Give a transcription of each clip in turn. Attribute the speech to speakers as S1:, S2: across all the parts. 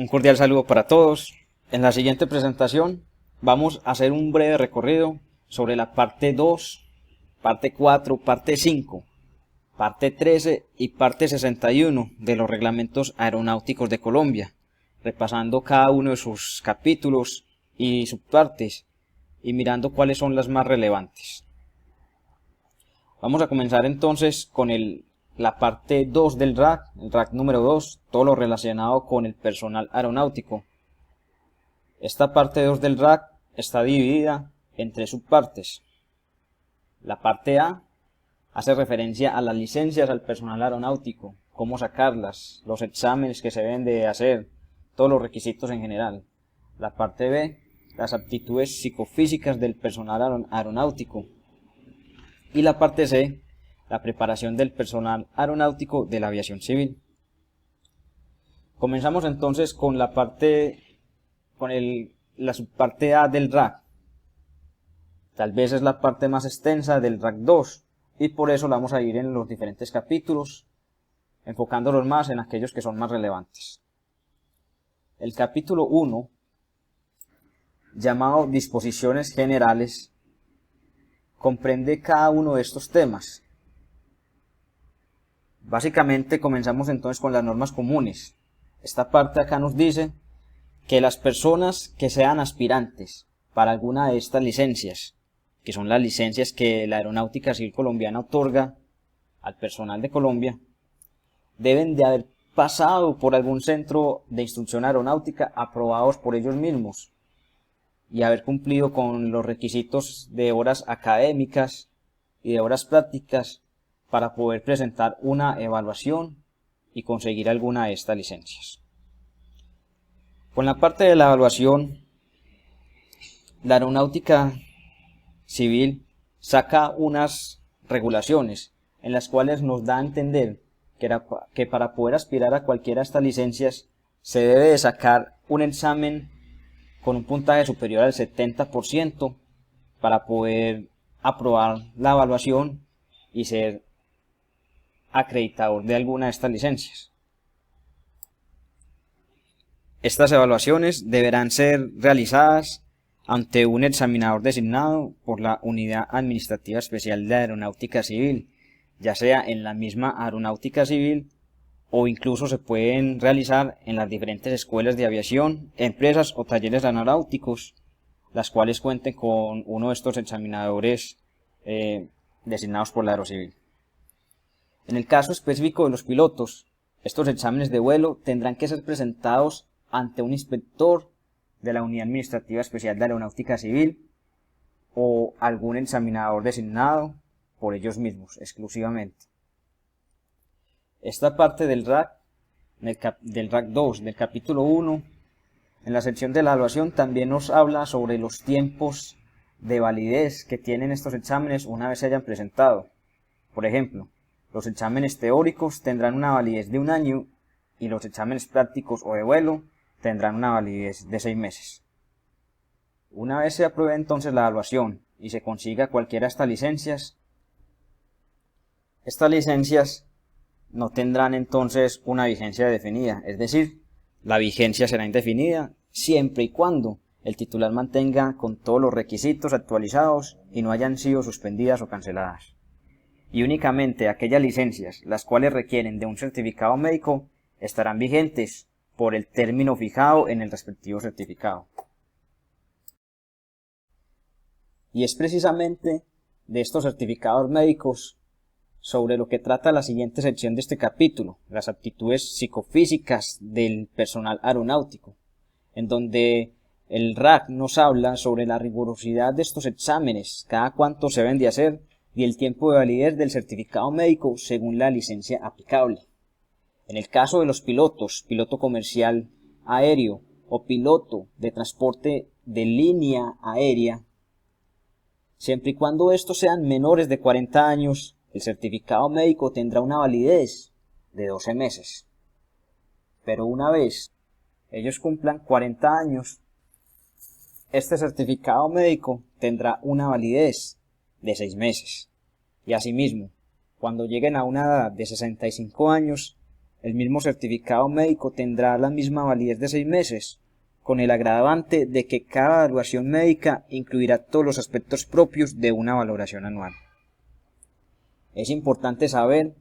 S1: Un cordial saludo para todos. En la siguiente presentación vamos a hacer un breve recorrido sobre la parte 2, parte 4, parte 5, parte 13 y parte 61 de los reglamentos aeronáuticos de Colombia, repasando cada uno de sus capítulos y subpartes y mirando cuáles son las más relevantes. Vamos a comenzar entonces con la parte 2 del RAC, el RAC número 2, todo lo relacionado con el personal aeronáutico. Esta parte 2 del RAC está dividida en tres subpartes. La parte A hace referencia a las licencias al personal aeronáutico, cómo sacarlas, los exámenes que se deben de hacer, todos los requisitos en general. La parte B, las aptitudes psicofísicas del personal aeronáutico. Y la parte C, la preparación del personal aeronáutico de la aviación civil. Comenzamos entonces con la subparte A del RAC. Tal vez es la parte más extensa del RAC 2 y por eso la vamos a ir en los diferentes capítulos, enfocándolos más en aquellos que son más relevantes. El capítulo 1, llamado Disposiciones Generales, comprende cada uno de estos temas. Básicamente comenzamos entonces con las normas comunes. Esta parte acá nos dice que las personas que sean aspirantes para alguna de estas licencias, que son las licencias que la Aeronáutica Civil Colombiana otorga al personal de Colombia, deben de haber pasado por algún centro de instrucción aeronáutica aprobados por ellos mismos y haber cumplido con los requisitos de horas académicas y de horas prácticas para poder presentar una evaluación y conseguir alguna de estas licencias. Con la parte de la evaluación, la Aeronáutica Civil saca unas regulaciones en las cuales nos da a entender que para poder aspirar a cualquiera de estas licencias se debe de sacar un examen con un puntaje superior al 70% para poder aprobar la evaluación y ser acreditador de alguna de estas licencias. Estas evaluaciones deberán ser realizadas ante un examinador designado por la Unidad Administrativa Especial de Aeronáutica Civil, ya sea en la misma Aeronáutica Civil o incluso se pueden realizar en las diferentes escuelas de aviación, empresas o talleres aeronáuticos, las cuales cuenten con uno de estos examinadores designados por la Aerocivil. En el caso específico de los pilotos, estos exámenes de vuelo tendrán que ser presentados ante un inspector de la Unidad Administrativa Especial de Aeronáutica Civil o algún examinador designado por ellos mismos exclusivamente. Esta parte del RAC, del RAC 2, del capítulo 1, en la sección de la evaluación también nos habla sobre los tiempos de validez que tienen estos exámenes una vez se hayan presentado. Por ejemplo, los exámenes teóricos tendrán una validez de 1 año y los exámenes prácticos o de vuelo tendrán una validez de 6 meses. Una vez se apruebe entonces la evaluación y se consiga cualquiera de estas licencias no tendrán entonces una vigencia definida, es decir, la vigencia será indefinida siempre y cuando el titular mantenga con todos los requisitos actualizados y no hayan sido suspendidas o canceladas. Y únicamente aquellas licencias las cuales requieren de un certificado médico estarán vigentes por el término fijado en el respectivo certificado. Y es precisamente de estos certificados médicos sobre lo que trata la siguiente sección de este capítulo, las aptitudes psicofísicas del personal aeronáutico, en donde el RAC nos habla sobre la rigurosidad de estos exámenes, cada cuánto se deben de hacer y el tiempo de validez del certificado médico según la licencia aplicable. En el caso de los pilotos, piloto comercial aéreo o piloto de transporte de línea aérea, siempre y cuando estos sean menores de 40 años, el certificado médico tendrá una validez de 12 meses. Pero una vez ellos cumplan 40 años, este certificado médico tendrá una validez de 6 meses. Y asimismo, cuando lleguen a una edad de 65 años, el mismo certificado médico tendrá la misma validez de 6 meses, con el agravante de que cada evaluación médica incluirá todos los aspectos propios de una valoración anual. Es importante saber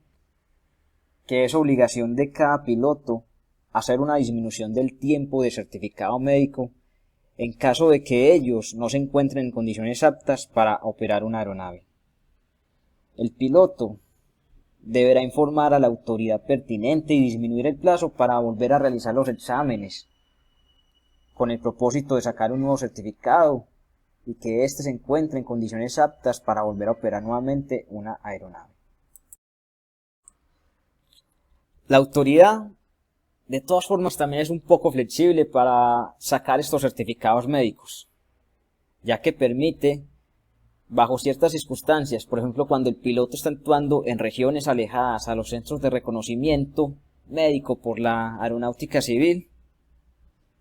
S1: que es obligación de cada piloto hacer una disminución del tiempo de certificado médico en caso de que ellos no se encuentren en condiciones aptas para operar una aeronave. El piloto deberá informar a la autoridad pertinente y disminuir el plazo para volver a realizar los exámenes, con el propósito de sacar un nuevo certificado y que éste se encuentre en condiciones aptas para volver a operar nuevamente una aeronave. La autoridad, de todas formas, también es un poco flexible para sacar estos certificados médicos, ya que permite, bajo ciertas circunstancias, por ejemplo cuando el piloto está actuando en regiones alejadas a los centros de reconocimiento médico por la aeronáutica civil,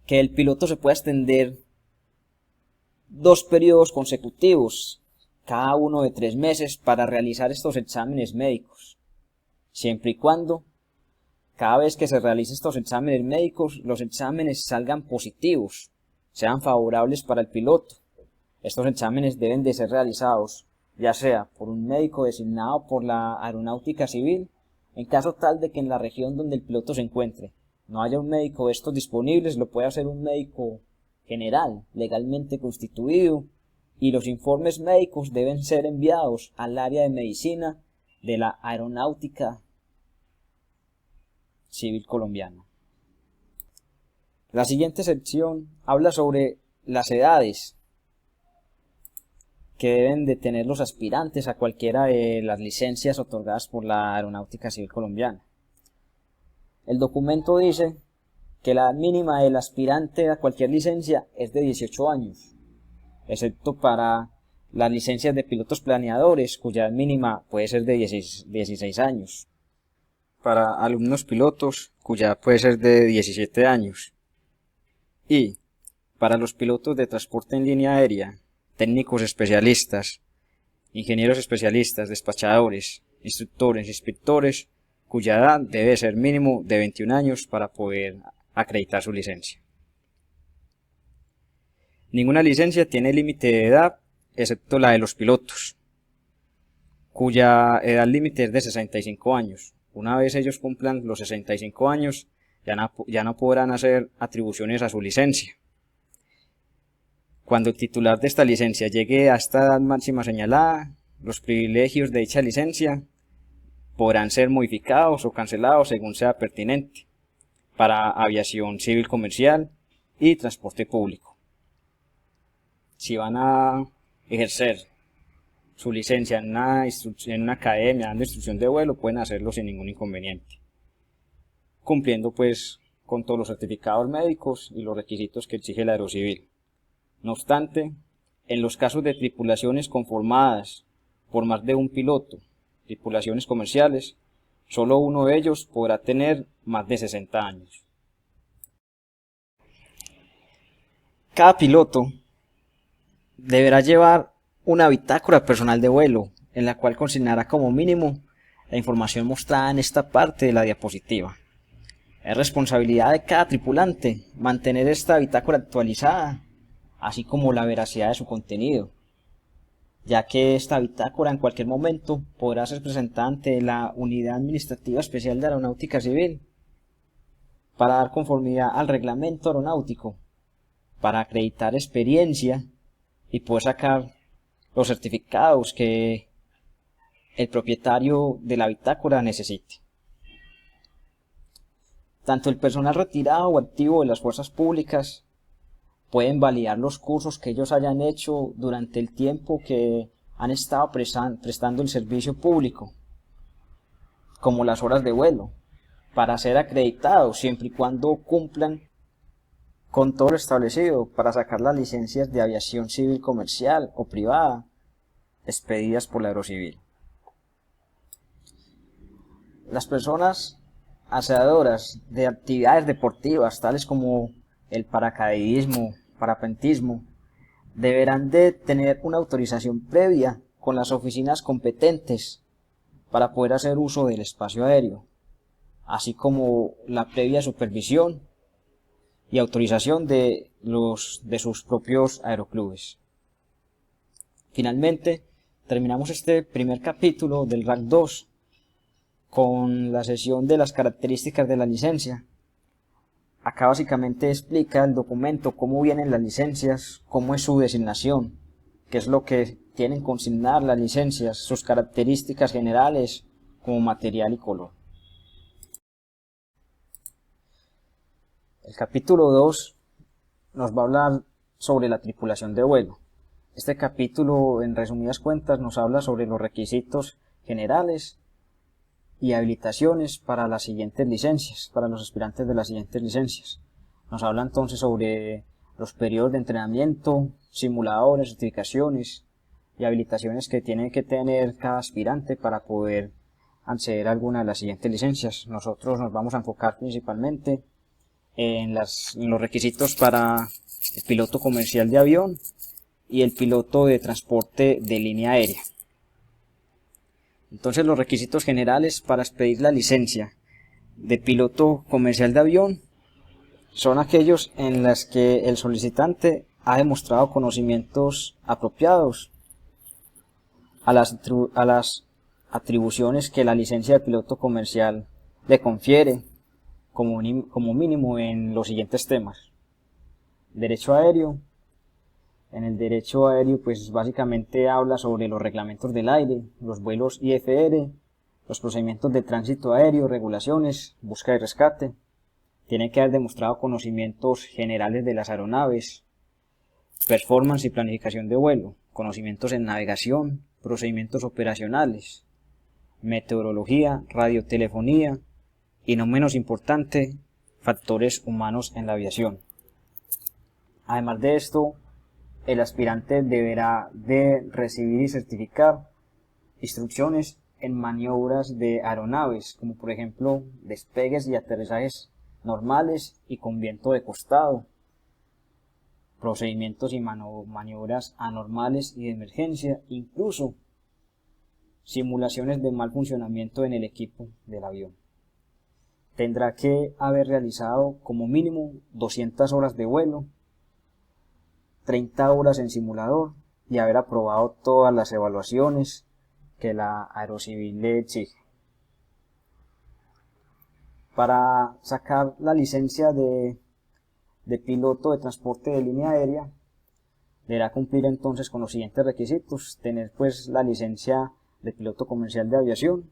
S1: que el piloto se pueda extender 2 periodos consecutivos, cada uno de 3 meses, para realizar estos exámenes médicos, siempre y cuando cada vez que se realicen estos exámenes médicos, los exámenes salgan positivos, sean favorables para el piloto. Estos exámenes deben de ser realizados ya sea por un médico designado por la aeronáutica civil, en caso tal de que en la región donde el piloto se encuentre no haya un médico de estos disponibles, lo puede hacer un médico general legalmente constituido, y los informes médicos deben ser enviados al área de medicina de la aeronáutica civil colombiana. La siguiente sección habla sobre las edades que deben de tener los aspirantes a cualquiera de las licencias otorgadas por la aeronáutica civil colombiana. El documento dice que la mínima del aspirante a cualquier licencia es de 18 años, excepto para las licencias de pilotos planeadores, cuya edad mínima puede ser de 16 años. Para alumnos pilotos, cuya edad puede ser de 17 años. Y para los pilotos de transporte en línea aérea, técnicos especialistas, ingenieros especialistas, despachadores, instructores, inspectores, cuya edad debe ser mínimo de 21 años para poder acreditar su licencia. Ninguna licencia tiene límite de edad, excepto la de los pilotos, cuya edad límite es de 65 años. Una vez ellos cumplan los 65 años, ya no podrán hacer atribuciones a su licencia. Cuando el titular de esta licencia llegue a esta edad máxima señalada, los privilegios de dicha licencia podrán ser modificados o cancelados según sea pertinente para aviación civil comercial y transporte público. Si van a ejercer su licencia en una academia dando instrucción de vuelo, pueden hacerlo sin ningún inconveniente, cumpliendo pues con todos los certificados médicos y los requisitos que exige la aerocivil. No obstante, en los casos de tripulaciones conformadas por más de un piloto, tripulaciones comerciales, solo uno de ellos podrá tener más de 60 años. Cada piloto deberá llevar una bitácora personal de vuelo, en la cual consignará como mínimo la información mostrada en esta parte de la diapositiva. Es responsabilidad de cada tripulante mantener esta bitácora actualizada, así como la veracidad de su contenido, ya que esta bitácora en cualquier momento podrá ser presentada ante la Unidad Administrativa Especial de Aeronáutica Civil para dar conformidad al reglamento aeronáutico, para acreditar experiencia y poder sacar los certificados que el propietario de la bitácora necesite. Tanto el personal retirado o activo de las fuerzas públicas pueden validar los cursos que ellos hayan hecho durante el tiempo que han estado prestando el servicio público, como las horas de vuelo, para ser acreditados siempre y cuando cumplan con todo lo establecido para sacar las licencias de aviación civil comercial o privada expedidas por la Aerocivil. Las personas hacedoras de actividades deportivas tales como el paracaidismo, parapentismo, deberán de tener una autorización previa con las oficinas competentes para poder hacer uso del espacio aéreo, así como la previa supervisión y autorización de sus propios aeroclubes. Finalmente, terminamos este primer capítulo del RAC 2 con la sesión de las características de la licencia. Acá básicamente explica el documento cómo vienen las licencias, cómo es su designación, qué es lo que tienen consignar las licencias, sus características generales como material y color. El capítulo 2 nos va a hablar sobre la tripulación de vuelo. Este capítulo, en resumidas cuentas, nos habla sobre los requisitos generales y habilitaciones para las siguientes licencias, para los aspirantes de las siguientes licencias. Nos habla entonces sobre los periodos de entrenamiento, simuladores, certificaciones y habilitaciones que tiene que tener cada aspirante para poder acceder a alguna de las siguientes licencias. Nosotros nos vamos a enfocar principalmente en los requisitos para el piloto comercial de avión y el piloto de transporte de línea aérea. Entonces, los requisitos generales para expedir la licencia de piloto comercial de avión son aquellos en los que el solicitante ha demostrado conocimientos apropiados a las atribuciones que la licencia de piloto comercial le confiere como mínimo en los siguientes temas: derecho aéreo. En el derecho aéreo, pues básicamente habla sobre los reglamentos del aire, los vuelos IFR, los procedimientos de tránsito aéreo, regulaciones, búsqueda y rescate. Tiene que haber demostrado conocimientos generales de las aeronaves, performance y planificación de vuelo, conocimientos en navegación, procedimientos operacionales, meteorología, radiotelefonía y, no menos importante, factores humanos en la aviación. Además de esto, el aspirante deberá de recibir y certificar instrucciones en maniobras de aeronaves, como por ejemplo despegues y aterrizajes normales y con viento de costado, procedimientos y maniobras anormales y de emergencia, incluso simulaciones de mal funcionamiento en el equipo del avión. Tendrá que haber realizado como mínimo 200 horas de vuelo, 30 horas en simulador y haber aprobado todas las evaluaciones que la Aerocivil le exige. Para sacar la licencia de piloto de transporte de línea aérea, deberá cumplir entonces con los siguientes requisitos: tener pues la licencia de piloto comercial de aviación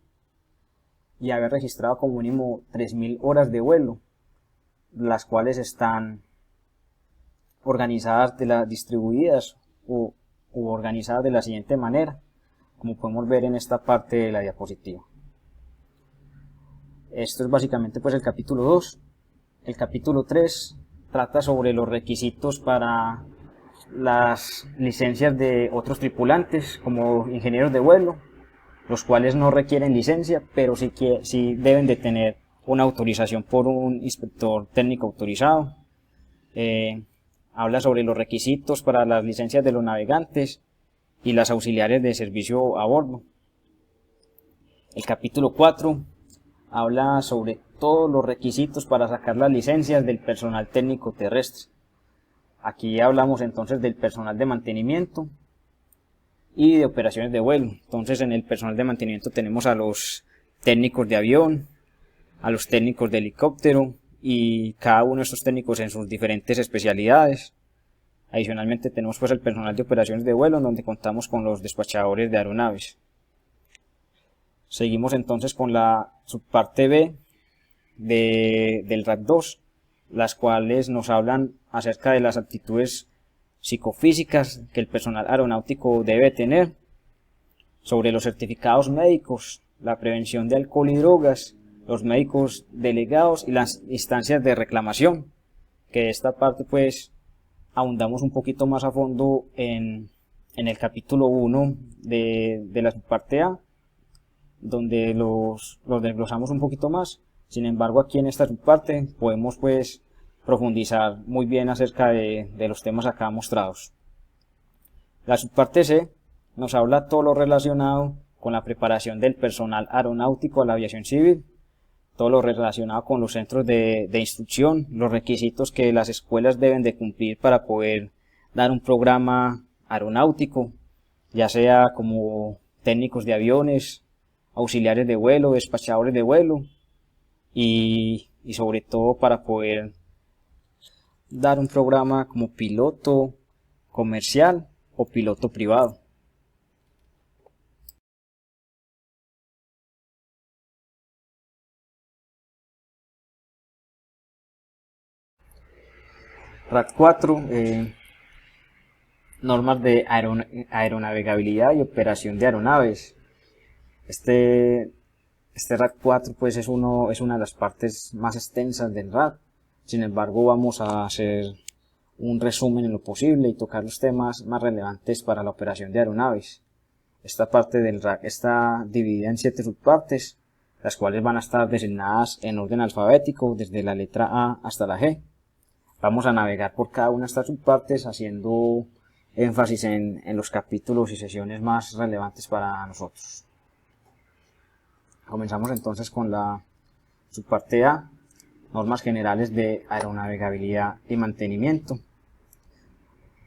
S1: y haber registrado como mínimo 3.000 horas de vuelo, las cuales están organizadas distribuidas u organizadas de la siguiente manera, como podemos ver en esta parte de la diapositiva. Esto es básicamente pues el capítulo 2. El capítulo 3 trata sobre los requisitos para las licencias de otros tripulantes, como ingenieros de vuelo, los cuales no requieren licencia, pero sí deben de tener una autorización por un inspector técnico autorizado. Habla sobre los requisitos para las licencias de los navegantes y las auxiliares de servicio a bordo. El capítulo 4 habla sobre todos los requisitos para sacar las licencias del personal técnico terrestre. Aquí hablamos entonces del personal de mantenimiento y de operaciones de vuelo. Entonces, en el personal de mantenimiento tenemos a los técnicos de avión, a los técnicos de helicóptero, y cada uno de estos técnicos en sus diferentes especialidades. Adicionalmente tenemos pues el personal de operaciones de vuelo, donde contamos con los despachadores de aeronaves. Seguimos entonces con la subparte B del RAC 2, las cuales nos hablan acerca de las aptitudes psicofísicas que el personal aeronáutico debe tener, sobre los certificados médicos, la prevención de alcohol y drogas, los médicos delegados y las instancias de reclamación, que esta parte pues ahondamos un poquito más a fondo en el capítulo 1 de la subparte A, donde los desglosamos un poquito más. Sin embargo, aquí en esta subparte podemos pues profundizar muy bien acerca de los temas acá mostrados. La subparte C nos habla todo lo relacionado con la preparación del personal aeronáutico a la aviación civil, todo lo relacionado con los centros de instrucción, los requisitos que las escuelas deben de cumplir para poder dar un programa aeronáutico, ya sea como técnicos de aviones, auxiliares de vuelo, despachadores de vuelo y sobre todo para poder dar un programa como piloto comercial o piloto privado. RAT 4, normas de aeronavegabilidad y operación de aeronaves. Este RAT 4 pues es una de las partes más extensas del RAT. Sin embargo, vamos a hacer un resumen en lo posible y tocar los temas más relevantes para la operación de aeronaves. Esta parte del RAT está dividida en 7 subpartes, las cuales van a estar designadas en orden alfabético desde la letra A hasta la G. Vamos a navegar por cada una de estas subpartes haciendo énfasis en los capítulos y sesiones más relevantes para nosotros. Comenzamos entonces con la subparte A, normas generales de aeronavegabilidad y mantenimiento.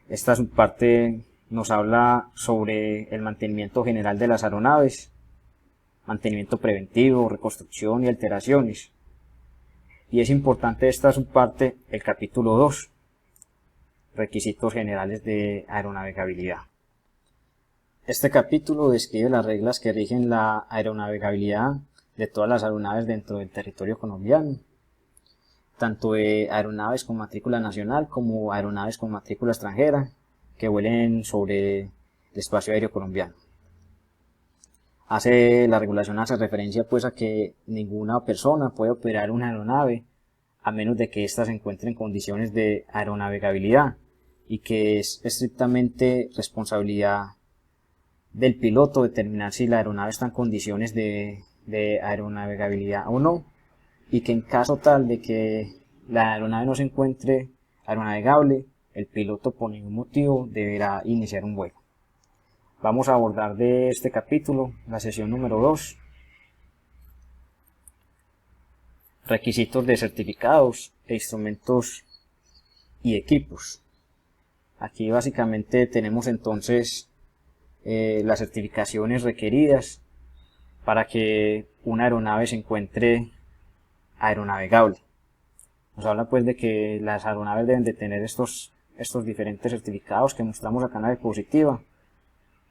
S1: Esta subparte nos habla sobre el mantenimiento general de las aeronaves, mantenimiento preventivo, reconstrucción y alteraciones. Y es importante esta subparte el capítulo 2, requisitos generales de aeronavegabilidad. Este capítulo describe las reglas que rigen la aeronavegabilidad de todas las aeronaves dentro del territorio colombiano, tanto de aeronaves con matrícula nacional como aeronaves con matrícula extranjera que vuelen sobre el espacio aéreo colombiano. La regulación hace referencia pues a que ninguna persona puede operar una aeronave a menos de que ésta se encuentre en condiciones de aeronavegabilidad y que es estrictamente responsabilidad del piloto determinar si la aeronave está en condiciones de aeronavegabilidad o no, y que en caso tal de que la aeronave no se encuentre aeronavegable, el piloto por ningún motivo deberá iniciar un vuelo. Vamos a abordar de este capítulo la sesión número 2, requisitos de certificados e instrumentos y equipos. Aquí básicamente tenemos entonces las certificaciones requeridas para que una aeronave se encuentre aeronavegable. Nos habla pues de que las aeronaves deben de tener estos diferentes certificados que mostramos acá en la diapositiva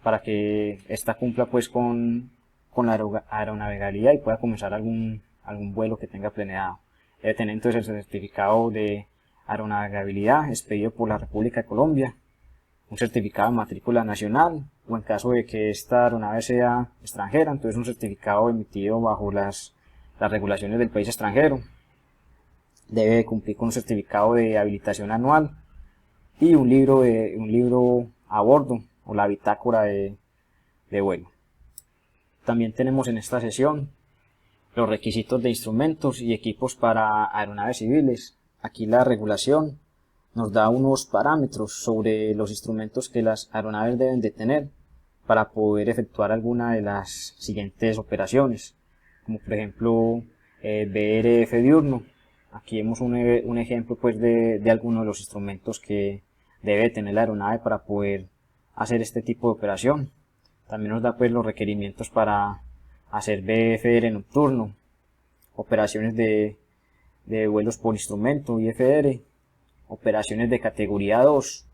S1: para que ésta cumpla pues con la aeronavegabilidad y pueda comenzar algún vuelo que tenga planeado. Debe tener entonces el certificado de aeronavegabilidad expedido por la República de Colombia, un certificado de matrícula nacional, o en caso de que esta aeronave sea extranjera, entonces un certificado emitido bajo las regulaciones del país extranjero. Debe cumplir con un certificado de habilitación anual y un libro a bordo o la bitácora de vuelo. También tenemos en esta sesión los requisitos de instrumentos y equipos para aeronaves civiles. Aquí la regulación nos da unos parámetros sobre los instrumentos que las aeronaves deben de tener para poder efectuar alguna de las siguientes operaciones, como por ejemplo VRF diurno. Aquí vemos un ejemplo pues de algunos de los instrumentos que debe tener la aeronave para poder hacer este tipo de operación. También nos da pues los requerimientos para hacer VFR nocturno, operaciones de vuelos por instrumento IFR, operaciones de categoría 2,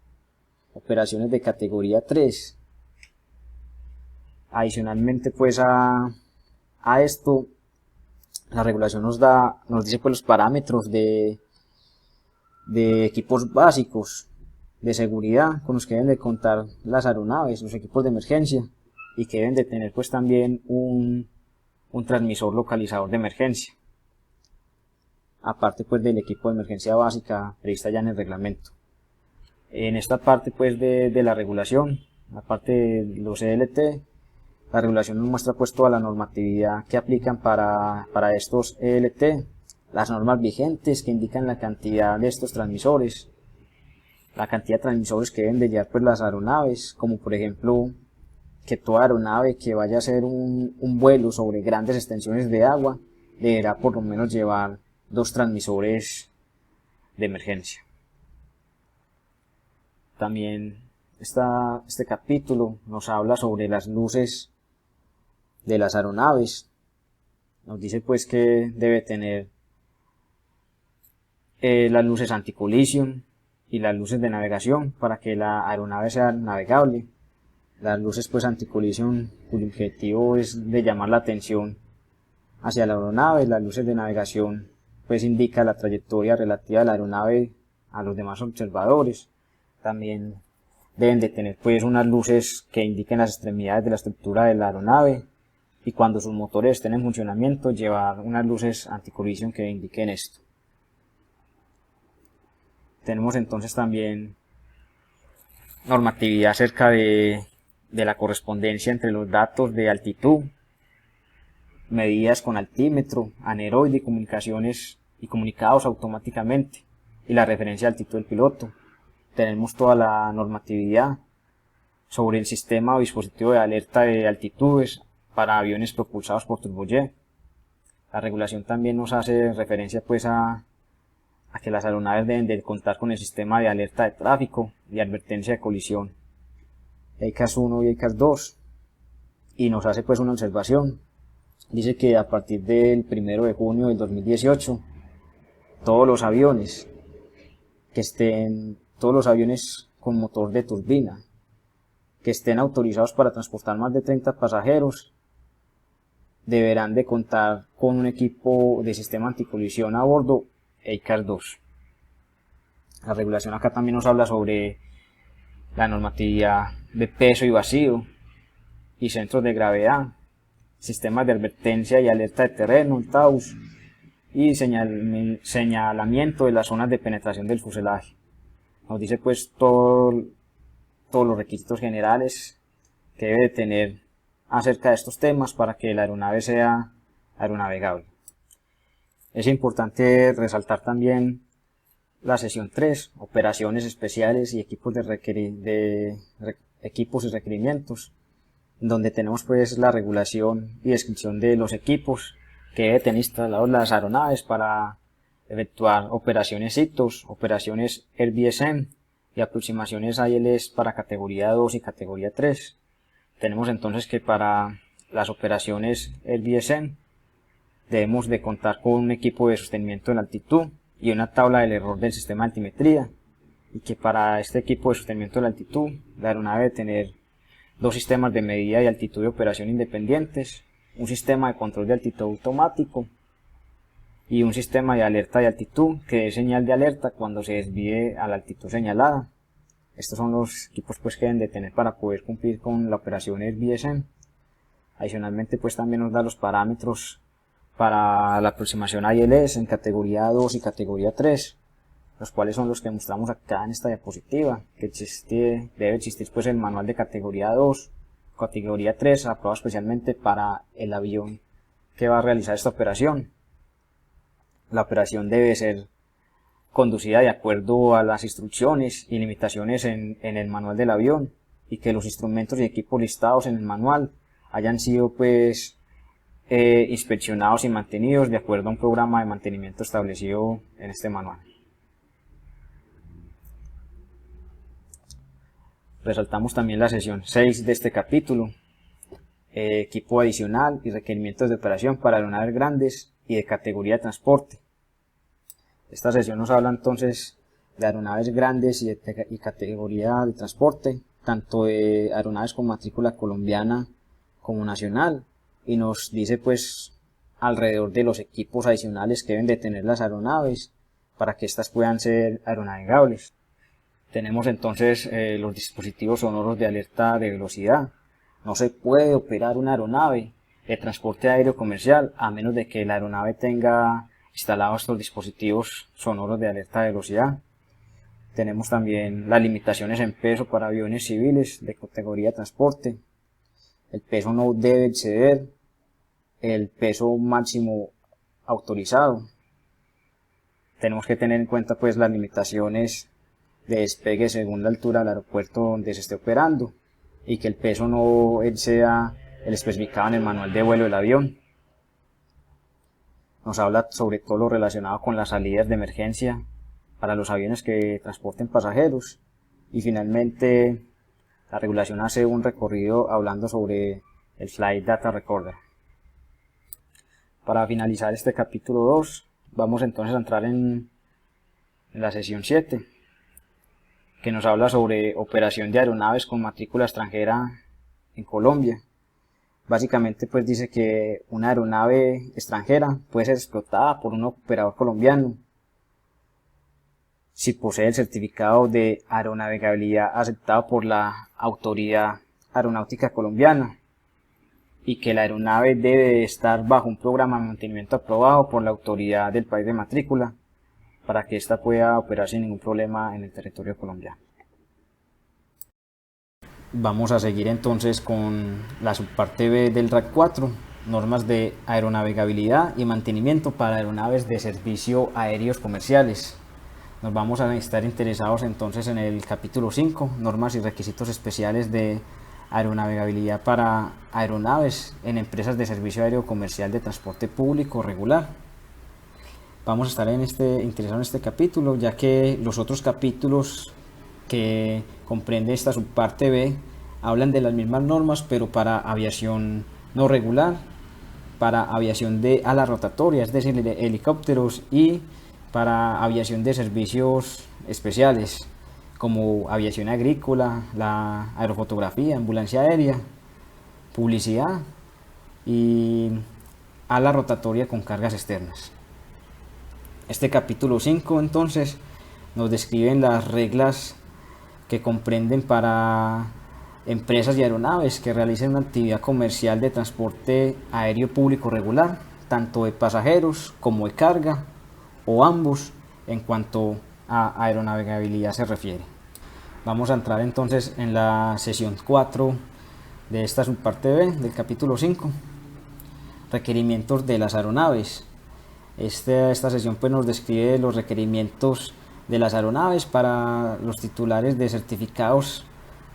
S1: operaciones de categoría 3. Adicionalmente pues a esto, la regulación nos dice pues los parámetros de equipos básicos de seguridad con los que deben de contar las aeronaves, los equipos de emergencia, y que deben de tener pues también un transmisor localizador de emergencia, aparte pues del equipo de emergencia básica prevista ya en el reglamento. En esta parte pues de la regulación, la parte de los ELT, la regulación nos muestra pues toda la normatividad que aplican para estos ELT, las normas vigentes que indican la cantidad de estos transmisores, la cantidad de transmisores que deben de llevar pues las aeronaves, como por ejemplo que toda aeronave que vaya a hacer un vuelo sobre grandes extensiones de agua deberá por lo menos llevar 2 transmisores de emergencia. También este capítulo nos habla sobre las luces de las aeronaves. Nos dice pues que debe tener las luces anti-collision y las luces de navegación para que la aeronave sea navegable. Las luces pues anti-collision, cuyo objetivo es de llamar la atención hacia la aeronave. Las luces de navegación pues indica la trayectoria relativa de la aeronave a los demás observadores. También deben de tener pues unas luces que indiquen las extremidades de la estructura de la aeronave, y cuando sus motores estén en funcionamiento llevar unas luces anti-collision que indiquen esto. Tenemos entonces también normatividad acerca de la correspondencia entre los datos de altitud, medidas con altímetro, aneroide y comunicaciones y comunicados automáticamente, y la referencia de altitud del piloto. Tenemos toda la normatividad sobre el sistema o dispositivo de alerta de altitudes para aviones propulsados por turbojet. La regulación también nos hace referencia pues a que las aeronaves deben de contar con el sistema de alerta de tráfico y advertencia de colisión EICAS 1 y EICAS 2, y nos hace pues una observación. Dice que a partir del 1 de junio del 2018 todos los aviones con motor de turbina que estén autorizados para transportar más de 30 pasajeros deberán de contar con un equipo de sistema anticolisión a bordo EICAS 2. La regulación acá también nos habla sobre la normatividad de peso y vacío y centros de gravedad, sistemas de advertencia y alerta de terreno, TAUS, y señalamiento de las zonas de penetración del fuselaje. Nos dice pues todos los requisitos generales que debe de tener acerca de estos temas para que la aeronave sea aeronavegable. Es importante resaltar también la sección 3, operaciones especiales y equipos equipos y requerimientos, donde tenemos pues la regulación y descripción de los equipos que deben tener instalados las aeronaves para efectuar operaciones ITOS, operaciones RBSM y aproximaciones ILS para categoría 2 y categoría 3. Tenemos entonces que para las operaciones RBSM debemos de contar con un equipo de sostenimiento en altitud y una tabla del error del sistema de altimetría, y que para este equipo de sostenimiento de altitud la aeronave debe tener 2 sistemas de medida de altitud de operación independientes, un sistema de control de altitud automático y un sistema de alerta de altitud que dé señal de alerta cuando se desvíe a la altitud señalada. Estos son los equipos pues que deben de tener para poder cumplir con la operación RBSM. Adicionalmente pues también nos da los parámetros para la aproximación ILS en categoría 2 y categoría 3, los cuales son los que mostramos acá en esta diapositiva, que debe existir pues el manual de categoría 2, categoría 3, aprobado especialmente para el avión que va a realizar esta operación. La operación debe ser conducida de acuerdo a las instrucciones y limitaciones en el manual del avión, y que los instrumentos y equipos listados en el manual hayan sido pues inspeccionados y mantenidos de acuerdo a un programa de mantenimiento establecido en este manual. Resaltamos también la sección 6 de este capítulo, equipo adicional y requerimientos de operación para aeronaves grandes y de categoría de transporte. Esta sección nos habla entonces de aeronaves grandes y categoría de transporte, tanto de aeronaves con matrícula colombiana como nacional, y nos dice pues alrededor de los equipos adicionales que deben de tener las aeronaves para que éstas puedan ser aeronavegables. Tenemos entonces los dispositivos sonoros de alerta de velocidad. No se puede operar una aeronave de transporte aéreo comercial a menos de que la aeronave tenga instalados estos dispositivos sonoros de alerta de velocidad. Tenemos también las limitaciones en peso para aviones civiles de categoría de transporte. El peso no debe exceder el peso máximo autorizado. Tenemos que tener en cuenta pues las limitaciones de despegue según la altura del aeropuerto donde se esté operando, y que el peso no exceda el especificado en el manual de vuelo del avión. Nos habla sobre todo lo relacionado con las salidas de emergencia para los aviones que transporten pasajeros. Y finalmente la regulación hace un recorrido hablando sobre el Flight Data Recorder. Para finalizar este capítulo 2, vamos entonces a entrar en la sesión 7, que nos habla sobre operación de aeronaves con matrícula extranjera en Colombia. Básicamente pues dice que una aeronave extranjera puede ser explotada por un operador colombiano si posee el certificado de aeronavegabilidad aceptado por la Autoridad Aeronáutica Colombiana y que la aeronave debe estar bajo un programa de mantenimiento aprobado por la autoridad del país de matrícula para que ésta pueda operar sin ningún problema en el territorio colombiano. Vamos a seguir entonces con la subparte B del RAC 4, normas de aeronavegabilidad y mantenimiento para aeronaves de servicio aéreos comerciales. Nos vamos a estar interesados entonces en el capítulo 5, normas y requisitos especiales de aeronavegabilidad para aeronaves en empresas de servicio aéreo comercial de transporte público regular. Vamos a estar interesados en este capítulo, ya que los otros capítulos que comprende esta subparte B hablan de las mismas normas, pero para aviación no regular, para aviación de ala rotatoria, es decir, helicópteros, y para aviación de servicios especiales como aviación agrícola, la aerofotografía, ambulancia aérea, publicidad y ala rotatoria con cargas externas. Este capítulo 5 entonces nos describen las reglas que comprenden para empresas y aeronaves que realicen una actividad comercial de transporte aéreo público regular, tanto de pasajeros como de carga, o ambos en cuanto a aeronavegabilidad se refiere. Vamos a entrar entonces en la sesión 4 de esta subparte B del capítulo 5, requerimientos de las aeronaves. Esta sesión pues nos describe los requerimientos de las aeronaves para los titulares de certificados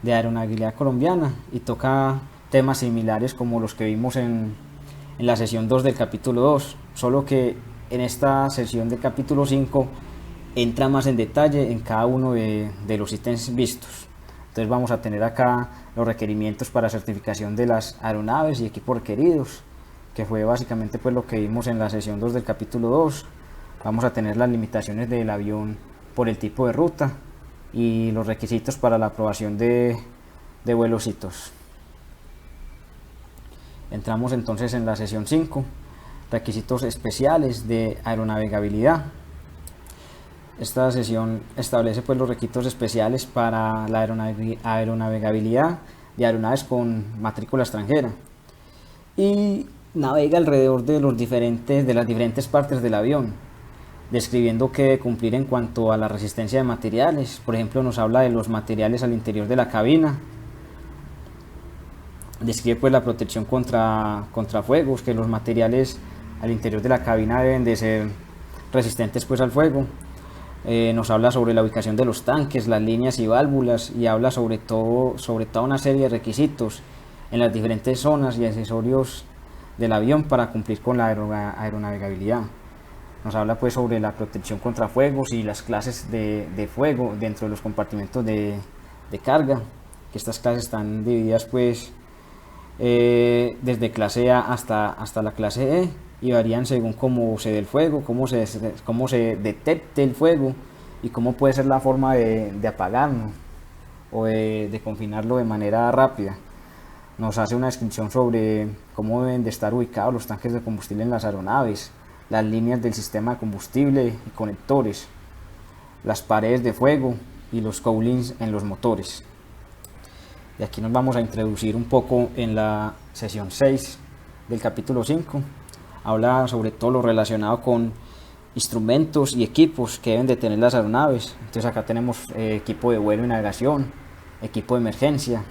S1: de aeronavegabilidad colombiana y toca temas similares como los que vimos en la sesión 2 del capítulo 2, solo que en esta sesión del capítulo 5 entra más en detalle en cada uno de los ítems vistos. Entonces vamos a tener acá los requerimientos para certificación de las aeronaves y equipos requeridos, que fue básicamente pues lo que vimos en la sesión 2 del capítulo 2. Vamos a tener las limitaciones del avión por el tipo de ruta y los requisitos para la aprobación de vuelos hitos. Entramos entonces en la sesión 5, requisitos especiales de aeronavegabilidad. Esta sesión establece pues los requisitos especiales para la aeronavegabilidad de aeronaves con matrícula extranjera y navega alrededor de las diferentes partes del avión, describiendo qué debe cumplir en cuanto a la resistencia de materiales. Por ejemplo, nos habla de los materiales al interior de la cabina, describe pues la protección contra fuegos, que los materiales al interior de la cabina deben de ser resistentes pues al fuego. Nos habla sobre la ubicación de los tanques, las líneas y válvulas, y habla sobre toda una serie de requisitos en las diferentes zonas y accesorios del avión para cumplir con la aeronavegabilidad. Nos habla pues sobre la protección contra fuegos y las clases de fuego dentro de los compartimentos de carga, que estas clases están divididas pues desde clase A hasta la clase E, y varían según cómo se dé el fuego, cómo se detecte el fuego y cómo puede ser la forma de apagarlo o de confinarlo de manera rápida. Nos hace una descripción sobre cómo deben de estar ubicados los tanques de combustible en las aeronaves, las líneas del sistema de combustible y conectores, las paredes de fuego y los cowlings en los motores. Y aquí nos vamos a introducir un poco en la sesión 6 del capítulo 5. Habla sobre todo lo relacionado con instrumentos y equipos que deben de tener las aeronaves. Entonces acá tenemos equipo de vuelo y navegación, equipo de emergencia,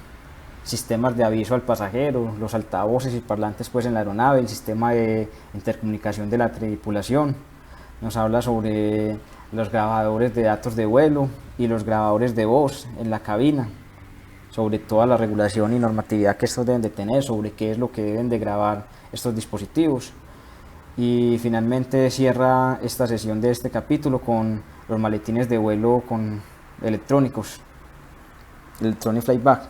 S1: sistemas de aviso al pasajero, los altavoces y parlantes pues en la aeronave, el sistema de intercomunicación de la tripulación. Nos habla sobre los grabadores de datos de vuelo y los grabadores de voz en la cabina, sobre toda la regulación y normatividad que estos deben de tener, sobre qué es lo que deben de grabar estos dispositivos. Y finalmente cierra esta sesión de este capítulo con los maletines de vuelo con electrónicos, Electronic Flight Bag.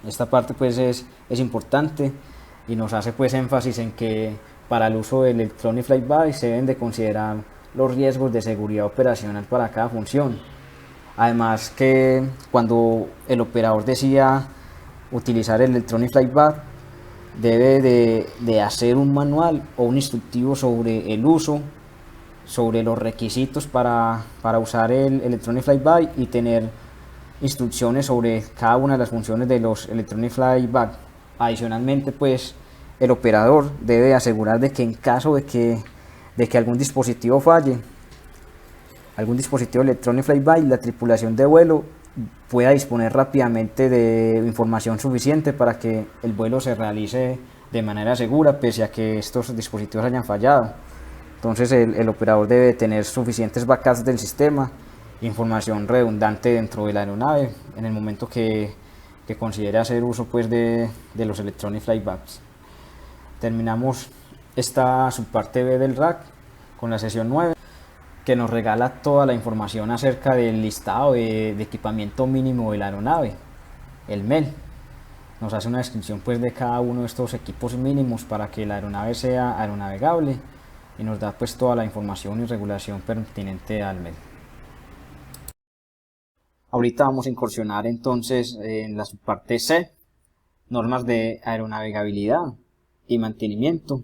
S1: Esta parte pues es importante y nos hace pues énfasis en que para el uso del Electronic Flight Bag se deben de considerar los riesgos de seguridad operacional para cada función. Además que cuando el operador decida utilizar el Electronic Flight Bag, debe de hacer un manual o un instructivo sobre el uso, sobre los requisitos para usar el Electronic Flight Bag y tener instrucciones sobre cada una de las funciones de los Electronic Flight Bag. Adicionalmente, pues el operador debe asegurar de que en caso de que algún dispositivo falle, algún dispositivo Electronic Flight Bag, la tripulación de vuelo pueda disponer rápidamente de información suficiente para que el vuelo se realice de manera segura pese a que estos dispositivos hayan fallado. Entonces el operador debe tener suficientes backups del sistema, información redundante dentro de la aeronave en el momento que considere hacer uso pues de los Electronic Flight Bags. Terminamos esta subparte B del RAC con la sesión 9, que nos regala toda la información acerca del listado de equipamiento mínimo de la aeronave, el MEL. Nos hace una descripción pues de cada uno de estos equipos mínimos para que la aeronave sea aeronavegable y nos da pues toda la información y regulación pertinente al MEL. Ahorita vamos a incursionar entonces en la subparte C, normas de aeronavegabilidad y mantenimiento.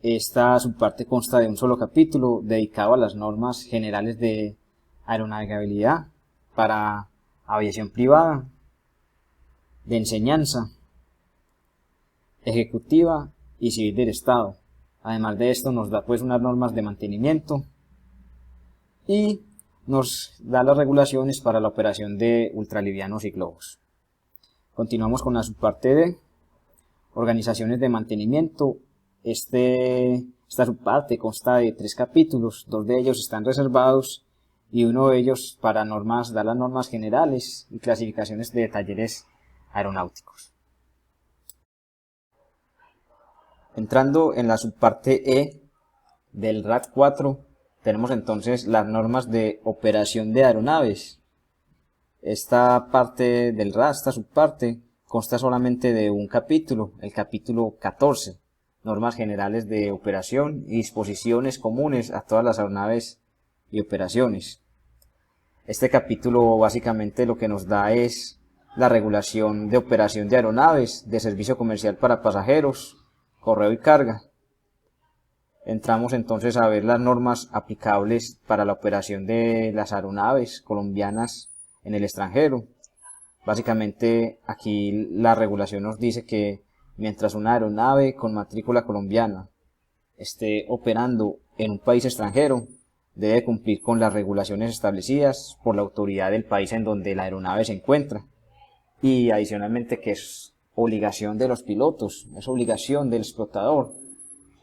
S1: Esta subparte consta de un solo capítulo dedicado a las normas generales de aeronavegabilidad para aviación privada, de enseñanza, ejecutiva y civil del Estado. Además de esto nos da pues unas normas de mantenimiento y nos da las regulaciones para la operación de ultralivianos y globos. Continuamos con la subparte D, organizaciones de mantenimiento. Esta subparte consta de 3 capítulos, 2 de ellos están reservados y uno de ellos para normas, da las normas generales y clasificaciones de talleres aeronáuticos. Entrando en la subparte E del RAT 4, tenemos entonces las normas de operación de aeronaves. Esta parte del RAT, esta subparte, consta solamente de un capítulo, el capítulo 14. Normas generales de operación y disposiciones comunes a todas las aeronaves y operaciones. Este capítulo básicamente lo que nos da es la regulación de operación de aeronaves, de servicio comercial para pasajeros, correo y carga. Entramos entonces a ver las normas aplicables para la operación de las aeronaves colombianas en el extranjero. Básicamente aquí la regulación nos dice que mientras una aeronave con matrícula colombiana esté operando en un país extranjero, debe cumplir con las regulaciones establecidas por la autoridad del país en donde la aeronave se encuentra. Y adicionalmente que es obligación de los pilotos, es obligación del explotador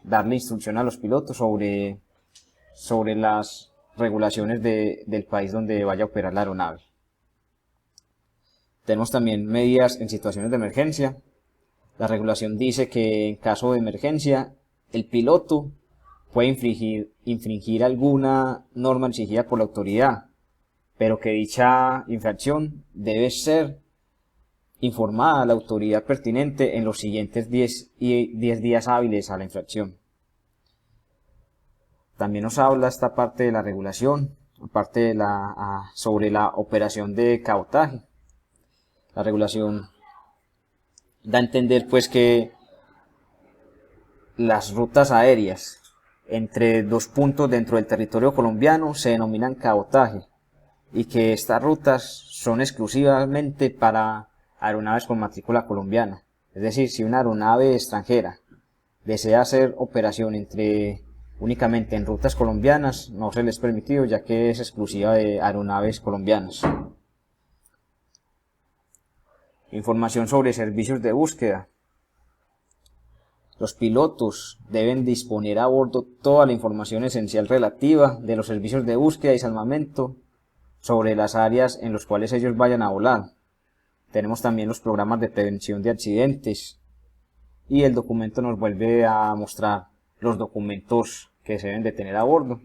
S1: darle instrucción a los pilotos sobre las regulaciones del país donde vaya a operar la aeronave. Tenemos también medidas en situaciones de emergencia. La regulación dice que en caso de emergencia, el piloto puede infringir alguna norma exigida por la autoridad, pero que dicha infracción debe ser informada a la autoridad pertinente en los siguientes 10 días hábiles a la infracción. También nos habla esta parte de la regulación, aparte de sobre la operación de cabotaje. La regulación da a entender pues que las rutas aéreas entre 2 puntos dentro del territorio colombiano se denominan cabotaje y que estas rutas son exclusivamente para aeronaves con matrícula colombiana. Es decir, si una aeronave extranjera desea hacer operación únicamente en rutas colombianas, no se les es permitido, ya que es exclusiva de aeronaves colombianas. Información sobre servicios de búsqueda. Los pilotos deben disponer a bordo toda la información esencial relativa de los servicios de búsqueda y salvamento sobre las áreas en las cuales ellos vayan a volar. Tenemos también los programas de prevención de accidentes y el documento nos vuelve a mostrar los documentos que se deben de tener a bordo,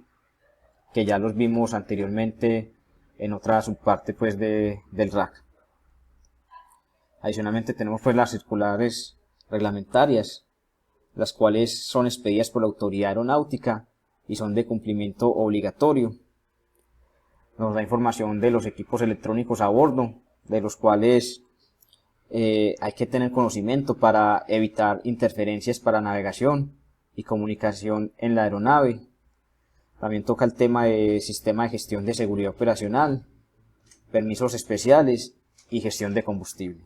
S1: que ya los vimos anteriormente en otra subparte pues del RAC. Adicionalmente tenemos pues las circulares reglamentarias, las cuales son expedidas por la autoridad aeronáutica y son de cumplimiento obligatorio. Nos da información de los equipos electrónicos a bordo, de los cuales hay que tener conocimiento para evitar interferencias para navegación y comunicación en la aeronave. También toca el tema de sistema de gestión de seguridad operacional, permisos especiales y gestión de combustible.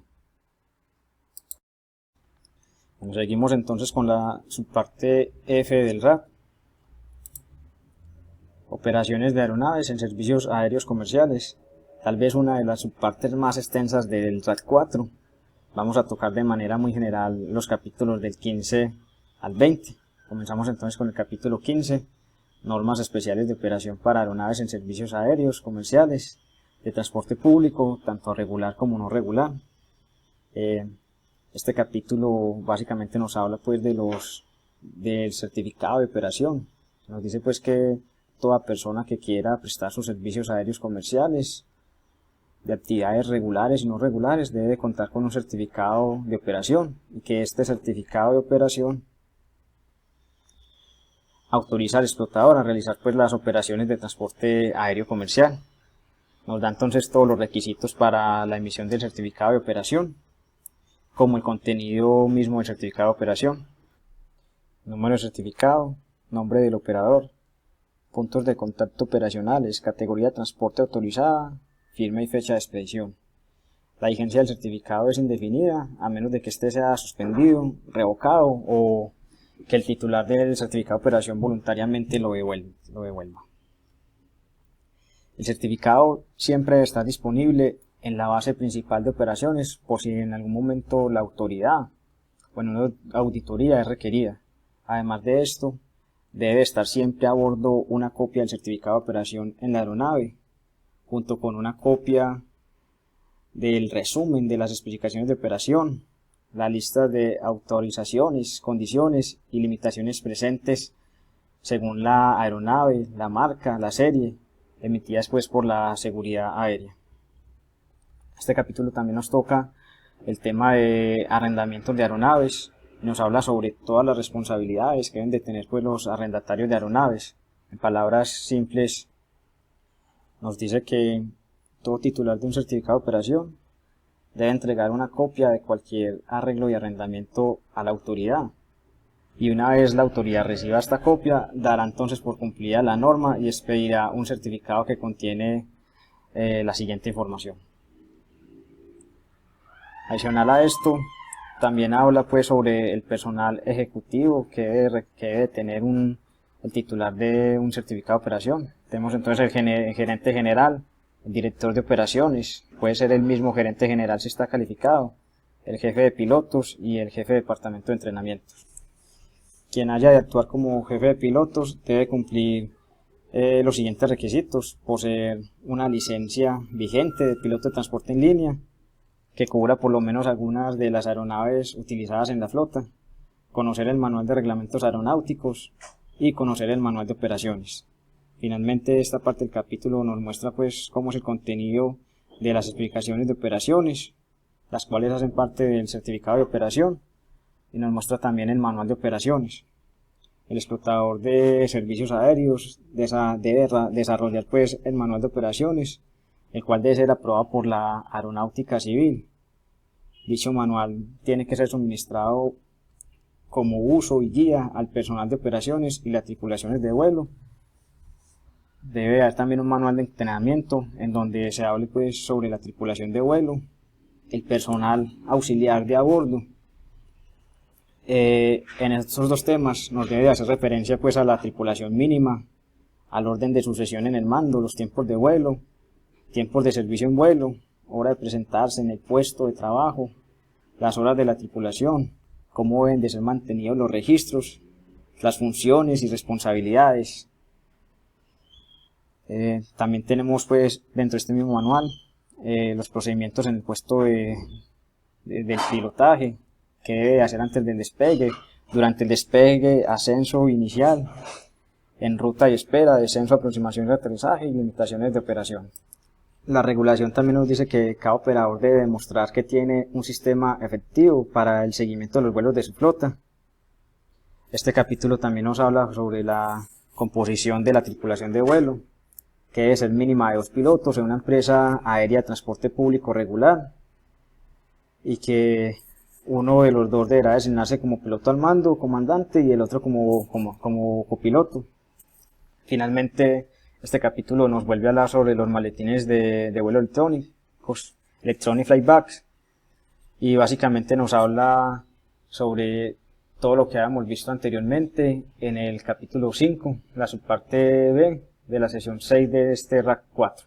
S1: Bueno, seguimos entonces con la subparte F del RAC. Operaciones de aeronaves en servicios aéreos comerciales. Tal vez una de las subpartes más extensas del RAC 4. Vamos a tocar de manera muy general los capítulos del 15 al 20. Comenzamos entonces con el capítulo 15. Normas especiales de operación para aeronaves en servicios aéreos comerciales de transporte público, tanto regular como no regular. Este capítulo básicamente nos habla pues del certificado de operación. Nos dice pues que toda persona que quiera prestar sus servicios aéreos comerciales de actividades regulares y no regulares debe contar con un certificado de operación, y que este certificado de operación autoriza al explotador a realizar pues las operaciones de transporte aéreo comercial. Nos da entonces todos los requisitos para la emisión del certificado de operación, como el contenido mismo del certificado de operación: número de certificado, nombre del operador, puntos de contacto operacionales, categoría de transporte autorizada, firma y fecha de expedición. La vigencia del certificado es indefinida, a menos de que éste sea suspendido, revocado o que el titular del certificado de operación voluntariamente lo devuelva. El certificado siempre debe estar disponible en la base principal de operaciones por si en algún momento la autoridad o en una auditoría es requerida. Además de esto, debe estar siempre a bordo una copia del certificado de operación en la aeronave, junto con una copia del resumen de las especificaciones de operación, la lista de autorizaciones, condiciones y limitaciones presentes según la aeronave, la marca, la serie, emitidas pues por la seguridad aérea. Este capítulo también nos toca el tema de arrendamientos de aeronaves. Nos habla sobre todas las responsabilidades que deben de tener pues los arrendatarios de aeronaves. En palabras simples, nos dice que todo titular de un certificado de operación debe entregar una copia de cualquier arreglo y arrendamiento a la autoridad, y una vez la autoridad reciba esta copia, dará entonces por cumplida la norma y expedirá un certificado que contiene la siguiente información. Adicional a esto, también habla pues sobre el personal ejecutivo que debe tener el titular de un certificado de operación. Tenemos entonces el gerente general, el director de operaciones, puede ser el mismo gerente general si está calificado, el jefe de pilotos y el jefe de departamento de entrenamientos. Quien haya de actuar como jefe de pilotos debe cumplir los siguientes requisitos: poseer una licencia vigente de piloto de transporte en línea, que cubra por lo menos algunas de las aeronaves utilizadas en la flota, conocer el manual de reglamentos aeronáuticos y conocer el manual de operaciones. Finalmente, esta parte del capítulo nos muestra pues cómo es el contenido de las explicaciones de operaciones, las cuales hacen parte del certificado de operación, y nos muestra también el manual de operaciones. El explotador de servicios aéreos debe desarrollar pues el manual de operaciones, el cual debe ser aprobado por la aeronáutica civil. Dicho manual tiene que ser suministrado como uso y guía al personal de operaciones y las tripulaciones de vuelo. Debe haber también un manual de entrenamiento en donde se hable pues sobre la tripulación de vuelo, el personal auxiliar de a bordo. En estos dos temas nos debe hacer referencia pues a la tripulación mínima, al orden de sucesión en el mando, los tiempos de vuelo, tiempos de servicio en vuelo, hora de presentarse en el puesto de trabajo, las horas de la tripulación, cómo deben de ser mantenidos los registros, las funciones y responsabilidades. También tenemos pues dentro de este mismo manual los procedimientos en el puesto del pilotaje, qué debe hacer antes del despegue, durante el despegue, ascenso inicial, en ruta y espera, descenso, aproximación de aterrizaje y limitaciones de operación. La regulación también nos dice que cada operador debe demostrar que tiene un sistema efectivo para el seguimiento de los vuelos de su flota. Este capítulo también nos habla sobre la composición de la tripulación de vuelo, que debe ser mínima de 2 pilotos en una empresa aérea de transporte público regular, y que uno de los dos deberá designarse como piloto al mando, comandante, y el otro como copiloto. Finalmente, este capítulo nos vuelve a hablar sobre los maletines de vuelo electrónicos, Electronic Flight Bags, y básicamente nos habla sobre todo lo que habíamos visto anteriormente en el capítulo 5, la subparte B de la sesión 6 de este RAC 4.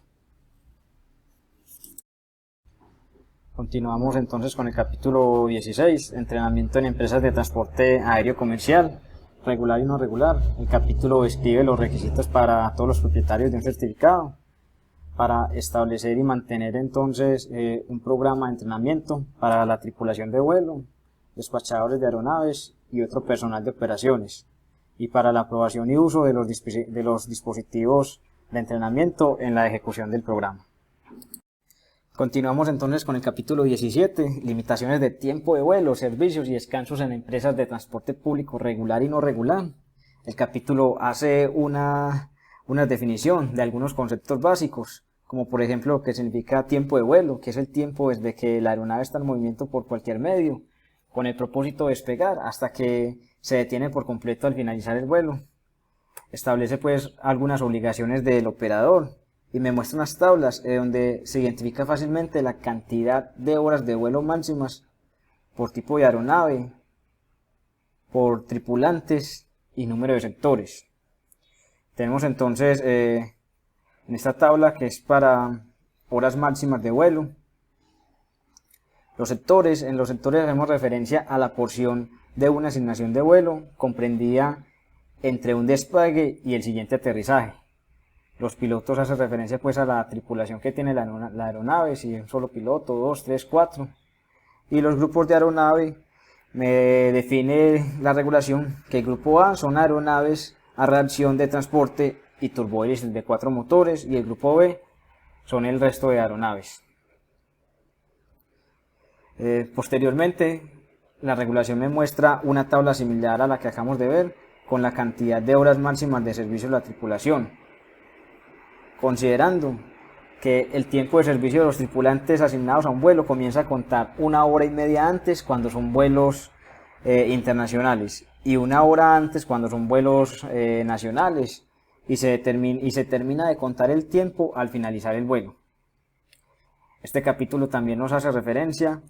S1: Continuamos entonces con el capítulo 16, entrenamiento en empresas de transporte aéreo comercial, regular y no regular. El capítulo describe los requisitos para todos los propietarios de un certificado, para establecer y mantener entonces un programa de entrenamiento para la tripulación de vuelo, despachadores de aeronaves y otro personal de operaciones, y para la aprobación y uso de los dispositivos de entrenamiento en la ejecución del programa. Continuamos entonces con el capítulo 17, limitaciones de tiempo de vuelo, servicios y descansos en empresas de transporte público regular y no regular. El capítulo hace una definición de algunos conceptos básicos, como por ejemplo lo que significa tiempo de vuelo, que es el tiempo desde que la aeronave está en movimiento por cualquier medio, con el propósito de despegar, hasta que se detiene por completo al finalizar el vuelo. Establece pues algunas obligaciones del operador, y me muestra unas tablas donde se identifica fácilmente la cantidad de horas de vuelo máximas por tipo de aeronave, por tripulantes y número de sectores. Tenemos entonces en esta tabla, que es para horas máximas de vuelo, los sectores. En los sectores hacemos referencia a la porción de una asignación de vuelo comprendida entre un despegue y el siguiente aterrizaje. Los pilotos hacen referencia pues a la tripulación que tiene la aeronave, si es un solo piloto, 2, 3, 4. Y los grupos de aeronave, me define la regulación que el grupo A son aeronaves a reacción de transporte y turbohélices de 4 motores, y el grupo B son el resto de aeronaves. Posteriormente, la regulación me muestra una tabla similar a la que acabamos de ver, con la cantidad de horas máximas de servicio de la tripulación, considerando que el tiempo de servicio de los tripulantes asignados a un vuelo comienza a contar 1 hora y media antes cuando son vuelos internacionales, y 1 hora antes cuando son vuelos nacionales, y se termina de contar el tiempo al finalizar el vuelo. Este capítulo también nos hace referencia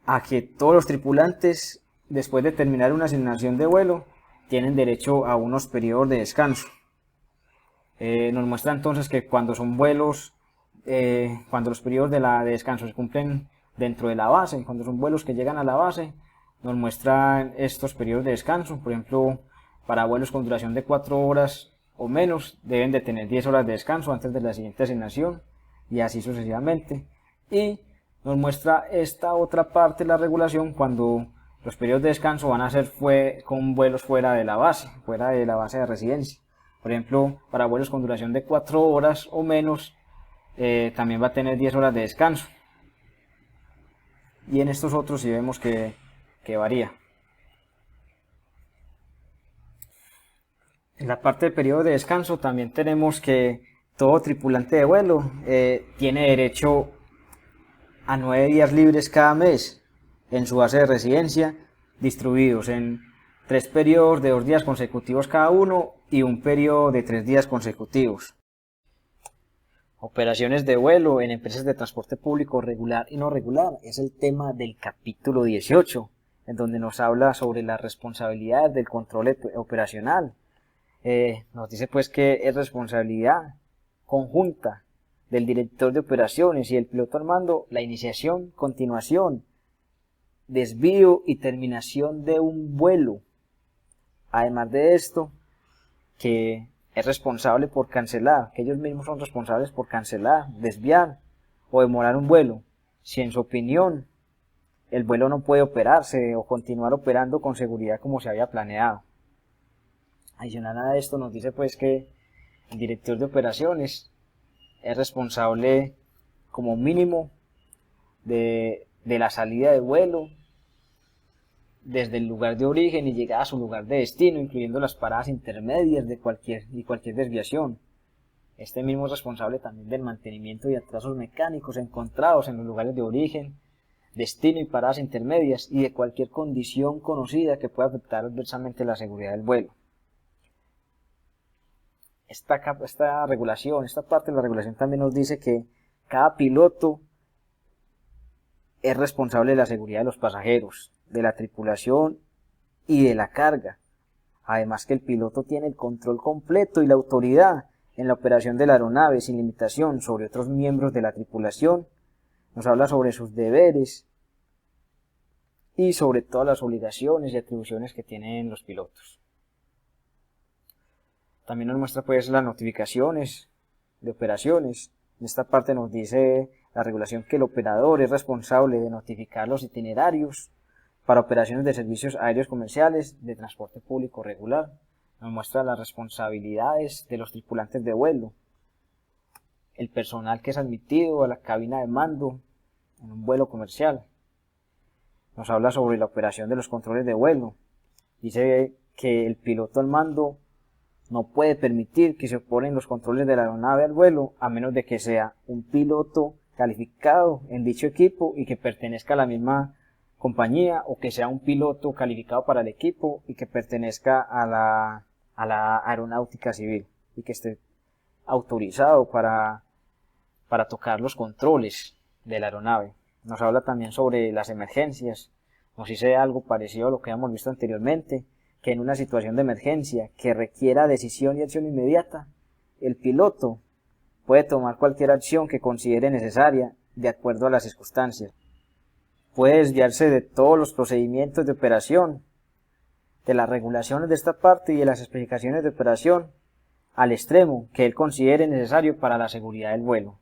S1: a que todos los tripulantes, después de terminar una asignación de vuelo, tienen derecho a unos periodos de descanso. Nos muestra entonces que cuando son vuelos, cuando los periodos de descanso se cumplen dentro de la base, cuando son vuelos que llegan a la base, nos muestran estos periodos de descanso. Por ejemplo, para vuelos con duración de 4 horas o menos, deben de tener 10 horas de descanso antes de la siguiente asignación, y así sucesivamente. Y nos muestra esta otra parte de la regulación cuando los periodos de descanso van a ser con vuelos fuera de la base de residencia. Por ejemplo, para vuelos con duración de 4 horas o menos, también va a tener 10 horas de descanso. Y en estos otros sí vemos que varía. En la parte del periodo de descanso también tenemos que todo tripulante de vuelo tiene derecho a 9 días libres cada mes en su base de residencia, distribuidos en 3 periodos de 2 días consecutivos cada uno y un periodo de 3 días consecutivos. Operaciones de vuelo en empresas de transporte público regular y no regular es el tema del capítulo 18, en donde nos habla sobre las responsabilidades del control operacional. Nos dice pues que es responsabilidad conjunta del director de operaciones y el piloto al mando la iniciación, continuación, desvío y terminación de un vuelo. Además de esto, que es responsable por cancelar, que ellos mismos son responsables por cancelar, desviar o demorar un vuelo, si en su opinión el vuelo no puede operarse o continuar operando con seguridad como se había planeado. Adicional a esto nos dice pues que el director de operaciones es responsable como mínimo de la salida de vuelo desde el lugar de origen y llegada a su lugar de destino, incluyendo las paradas intermedias de cualquier desviación. Este mismo es responsable también del mantenimiento y atrasos mecánicos encontrados en los lugares de origen, destino y paradas intermedias y de cualquier condición conocida que pueda afectar adversamente la seguridad del vuelo. Esta parte de la regulación también nos dice que cada piloto es responsable de la seguridad de los pasajeros, de la tripulación y de la carga. Además que el piloto tiene el control completo y la autoridad en la operación de la aeronave sin limitación sobre otros miembros de la tripulación. Nos habla sobre sus deberes y sobre todas las obligaciones y atribuciones que tienen los pilotos. También nos muestra pues las notificaciones de operaciones. En esta parte nos dice la regulación que el operador es responsable de notificar los itinerarios para operaciones de servicios aéreos comerciales de transporte público regular. Nos muestra las responsabilidades de los tripulantes de vuelo, el personal que es admitido a la cabina de mando en un vuelo comercial. Nos habla sobre la operación de los controles de vuelo. Dice que el piloto al mando no puede permitir que se oponen los controles de la aeronave al vuelo a menos de que sea un piloto calificado en dicho equipo y que pertenezca a la misma compañía, o que sea un piloto calificado para el equipo y que pertenezca a la aeronáutica civil y que esté autorizado para tocar los controles de la aeronave. Nos habla también sobre las emergencias. Nos dice algo parecido a lo que hemos visto anteriormente, que en una situación de emergencia que requiera decisión y acción inmediata, el piloto puede tomar cualquier acción que considere necesaria de acuerdo a las circunstancias. Puede desviarse de todos los procedimientos de operación, de las regulaciones de esta parte y de las especificaciones de operación, al extremo que él considere necesario para la seguridad del vuelo.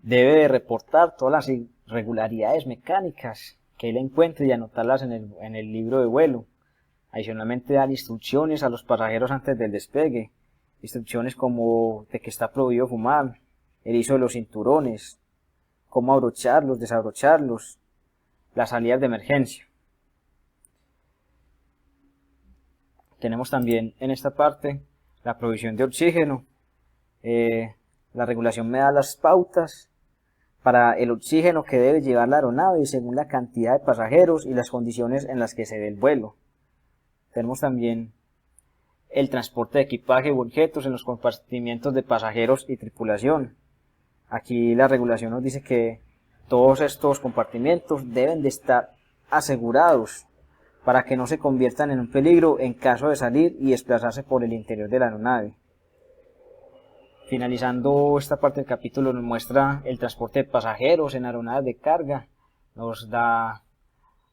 S1: Debe de reportar todas las irregularidades mecánicas que él encuentre y anotarlas en el libro de vuelo. Adicionalmente, dar instrucciones a los pasajeros antes del despegue, instrucciones como de que está prohibido fumar, el uso de los cinturones, cómo abrocharlos, desabrocharlos, las salidas de emergencia. Tenemos también en esta parte la provisión de oxígeno. La regulación me da las pautas para el oxígeno que debe llevar la aeronave según la cantidad de pasajeros y las condiciones en las que se dé el vuelo. Tenemos también el transporte de equipaje u objetos en los compartimientos de pasajeros y tripulación. Aquí la regulación nos dice que todos estos compartimientos deben de estar asegurados para que no se conviertan en un peligro en caso de salir y desplazarse por el interior de la aeronave. Finalizando esta parte del capítulo nos muestra el transporte de pasajeros en aeronaves de carga. Nos da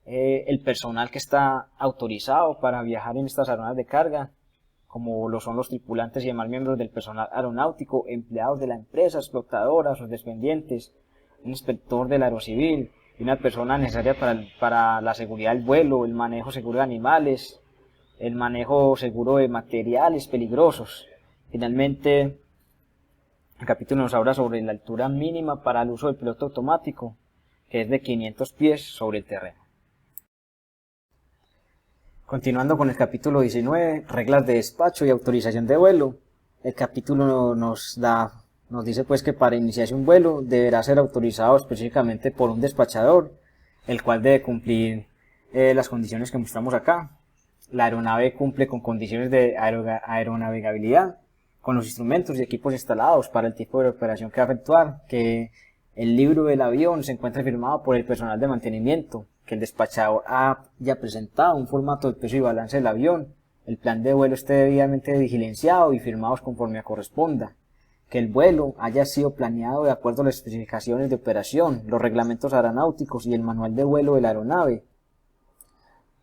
S1: el personal que está autorizado para viajar en estas aeronaves de carga, como lo son los tripulantes y demás miembros del personal aeronáutico, empleados de la empresa explotadora, sus dependientes, un inspector del aerocivil y una persona necesaria para la seguridad del vuelo, el manejo seguro de animales, el manejo seguro de materiales peligrosos. Finalmente, el capítulo nos habla sobre la altura mínima para el uso del piloto automático, que es de 500 pies sobre el terreno. Continuando con el capítulo 19, reglas de despacho y autorización de vuelo. El capítulo nos dice pues que para iniciarse un vuelo deberá ser autorizado específicamente por un despachador, el cual debe cumplir las condiciones que mostramos acá. La aeronave cumple con condiciones de aeronavegabilidad, con los instrumentos y equipos instalados para el tipo de operación que va a efectuar, que el libro del avión se encuentra firmado por el personal de mantenimiento, que el despachador haya presentado un formato de peso y balance del avión, el plan de vuelo esté debidamente diligenciado y firmados conforme a corresponda, que el vuelo haya sido planeado de acuerdo a las especificaciones de operación, los reglamentos aeronáuticos y el manual de vuelo de la aeronave.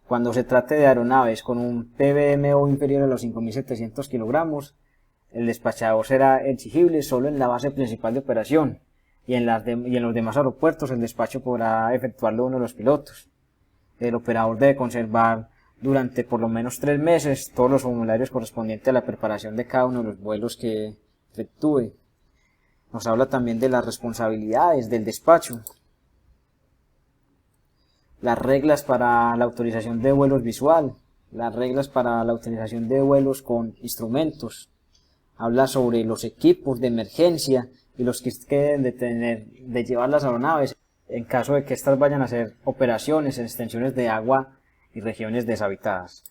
S1: Cuando se trate de aeronaves con un PBMO inferior a los 5.700 kilogramos, el despachador será exigible solo en la base principal de operación, y en los demás aeropuertos el despacho podrá efectuarlo uno de los pilotos. El operador debe conservar durante por lo menos 3 meses todos los formularios correspondientes a la preparación de cada uno de los vuelos que efectúe. Nos habla también de las responsabilidades del despacho, las reglas para la autorización de vuelos visual, las reglas para la utilización de vuelos con instrumentos. Habla sobre los equipos de emergencia y los que deben de llevar las aeronaves en caso de que éstas vayan a hacer operaciones en extensiones de agua y regiones deshabitadas.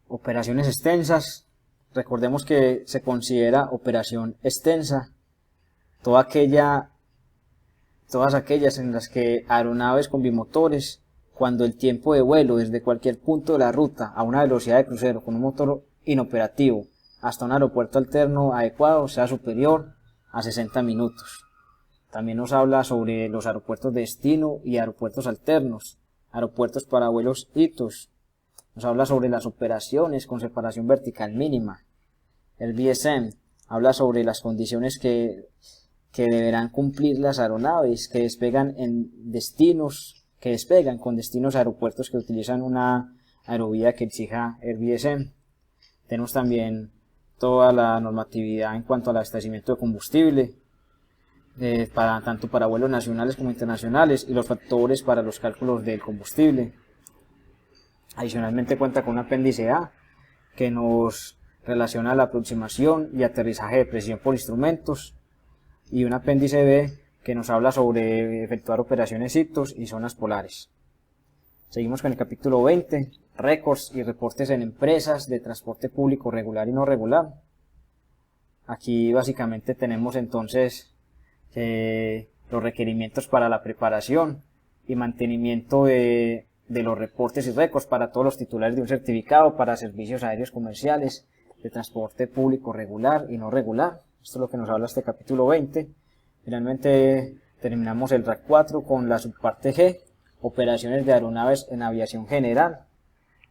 S1: Operaciones extensas. Recordemos que se considera operación extensa todas aquellas en las que aeronaves con bimotores, cuando el tiempo de vuelo desde cualquier punto de la ruta a una velocidad de crucero con un motor inoperativo hasta un aeropuerto alterno adecuado sea superior a 60 minutos. También nos habla sobre los aeropuertos de destino y aeropuertos alternos, aeropuertos para vuelos hitos. Nos habla sobre las operaciones con separación vertical mínima. El VSM habla sobre las condiciones que deberán cumplir las aeronaves que despegan con destinos a aeropuertos que utilizan una aerovía que exija el VSM. Tenemos también toda la normatividad en cuanto al abastecimiento de combustible, tanto para vuelos nacionales como internacionales, y los factores para los cálculos del combustible. Adicionalmente cuenta con un apéndice A que nos relaciona la aproximación y aterrizaje de presión por instrumentos, y un apéndice B que nos habla sobre efectuar operaciones hitos y zonas polares. Seguimos con el capítulo 20, récords y reportes en empresas de transporte público regular y no regular. Aquí básicamente tenemos entonces los requerimientos para la preparación y mantenimiento de los reportes y récords para todos los titulares de un certificado para servicios aéreos comerciales de transporte público regular y no regular. Esto es lo que nos habla este capítulo 20. Finalmente terminamos el RAC 4 con la subparte G, operaciones de aeronaves en aviación general.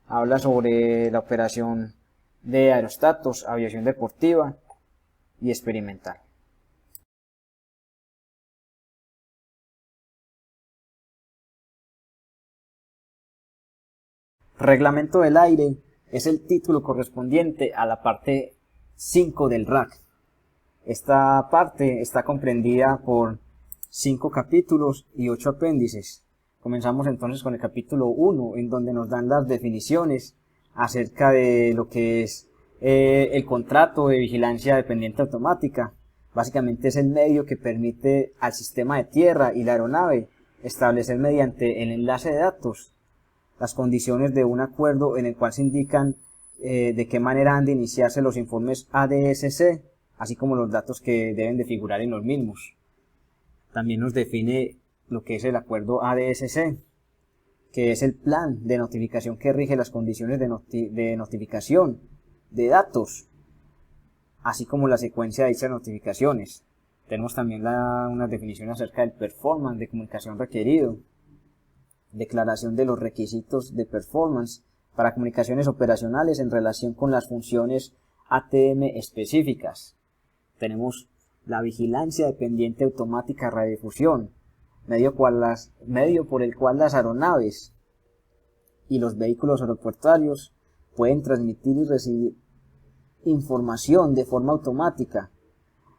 S1: Habla sobre la operación de aerostatos, aviación deportiva y experimental. Reglamento del aire es el título correspondiente a la parte 5 del RAC. Esta parte está comprendida por 5 capítulos y 8 apéndices. Comenzamos entonces con el capítulo 1, en donde nos dan las definiciones acerca de lo que es el contrato de vigilancia dependiente automática. Básicamente es el medio que permite al sistema de tierra y la aeronave establecer mediante el enlace de datos las condiciones de un acuerdo en el cual se indican de qué manera han de iniciarse los informes ADSC, así como los datos que deben de figurar en los mismos. También nos define lo que es el acuerdo ADSC, que es el plan de notificación que rige las condiciones de notificación de datos, así como la secuencia de dichas notificaciones. Tenemos también una definición acerca del performance de comunicación requerido, declaración de los requisitos de performance para comunicaciones operacionales en relación con las funciones ATM específicas. Tenemos la vigilancia dependiente automática radiodifusión, medio por el cual las aeronaves y los vehículos aeroportuarios pueden transmitir y recibir información de forma automática,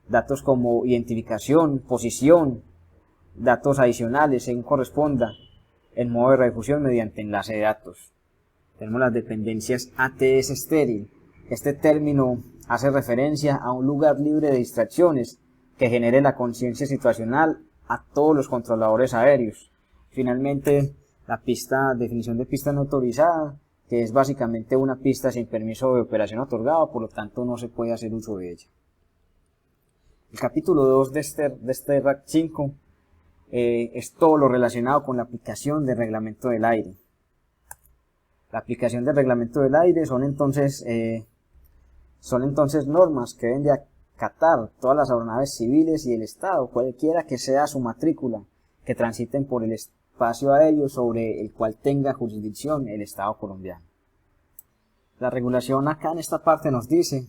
S1: datos como identificación, posición, datos adicionales según corresponda, en modo de radiodifusión mediante enlace de datos. Tenemos las dependencias ATS estéril. Este término hace referencia a un lugar libre de distracciones que genere la conciencia situacional a todos los controladores aéreos. Finalmente, la definición de pista no autorizada, que es básicamente una pista sin permiso de operación otorgado, por lo tanto no se puede hacer uso de ella. El capítulo 2 de este RAC 5 es todo lo relacionado con la aplicación del reglamento del aire. La aplicación del reglamento del aire son entonces normas que deben de acatar todas las aeronaves civiles y el Estado, cualquiera que sea su matrícula, que transiten por el espacio aéreo sobre el cual tenga jurisdicción el Estado colombiano. La regulación acá en esta parte nos dice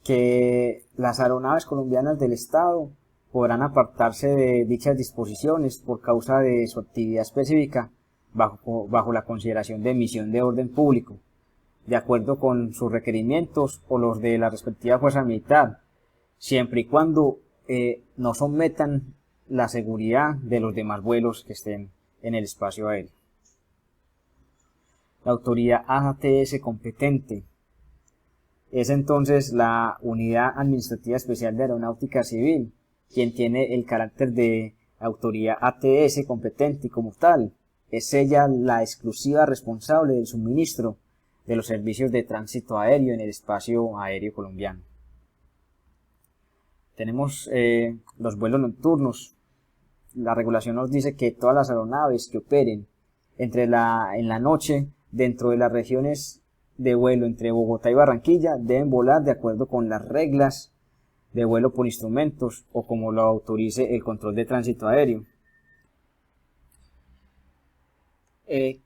S1: que las aeronaves colombianas del Estado podrán apartarse de dichas disposiciones por causa de su actividad específica bajo la consideración de misión de orden público, de acuerdo con sus requerimientos o los de la respectiva fuerza militar, siempre y cuando no sometan la seguridad de los demás vuelos que estén en el espacio aéreo. La autoridad ATS competente es entonces la Unidad Administrativa Especial de Aeronáutica Civil, quien tiene el carácter de autoridad ATS competente y como tal, es ella la exclusiva responsable del suministro de los servicios de tránsito aéreo en el espacio aéreo colombiano. Tenemos los vuelos nocturnos. La regulación nos dice que todas las aeronaves que operen en la noche dentro de las regiones de vuelo entre Bogotá y Barranquilla deben volar de acuerdo con las reglas de vuelo por instrumentos o como lo autorice el control de tránsito aéreo.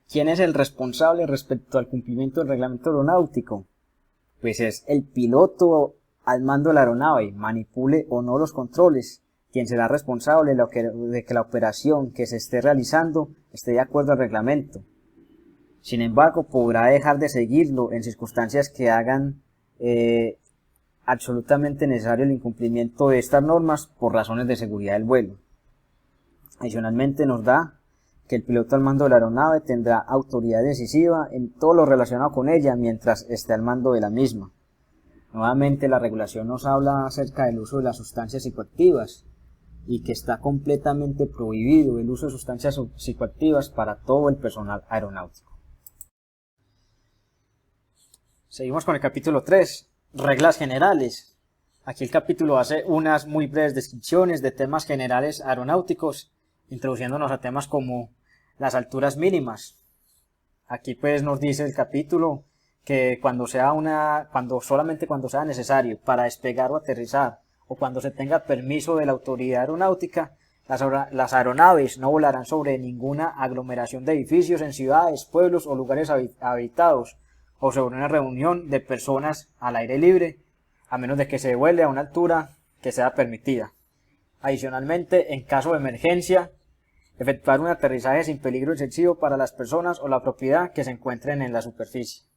S1: ¿Quién es el responsable respecto al cumplimiento del reglamento aeronáutico? Pues es el piloto al mando de la aeronave, manipule o no los controles, quien será responsable de que la operación que se esté realizando esté de acuerdo al reglamento. Sin embargo, podrá dejar de seguirlo en circunstancias que hagan absolutamente necesario el incumplimiento de estas normas por razones de seguridad del vuelo. Adicionalmente nos da que el piloto al mando de la aeronave tendrá autoridad decisiva en todo lo relacionado con ella mientras esté al mando de la misma. Nuevamente la regulación nos habla acerca del uso de las sustancias psicoactivas y que está completamente prohibido el uso de sustancias psicoactivas para todo el personal aeronáutico. Seguimos con el capítulo 3, reglas generales. Aquí el capítulo hace unas muy breves descripciones de temas generales aeronáuticos, introduciéndonos a temas como las alturas mínimas. Aquí pues nos dice el capítulo que solamente cuando sea necesario para despegar o aterrizar, o cuando se tenga permiso de la autoridad aeronáutica, las aeronaves no volarán sobre ninguna aglomeración de edificios en ciudades, pueblos o lugares habitados, o sobre una reunión de personas al aire libre, a menos de que se vuele a una altura que sea permitida. Adicionalmente, en caso de emergencia, efectuar un aterrizaje sin peligro excesivo para las personas o la propiedad que se encuentren en la superficie.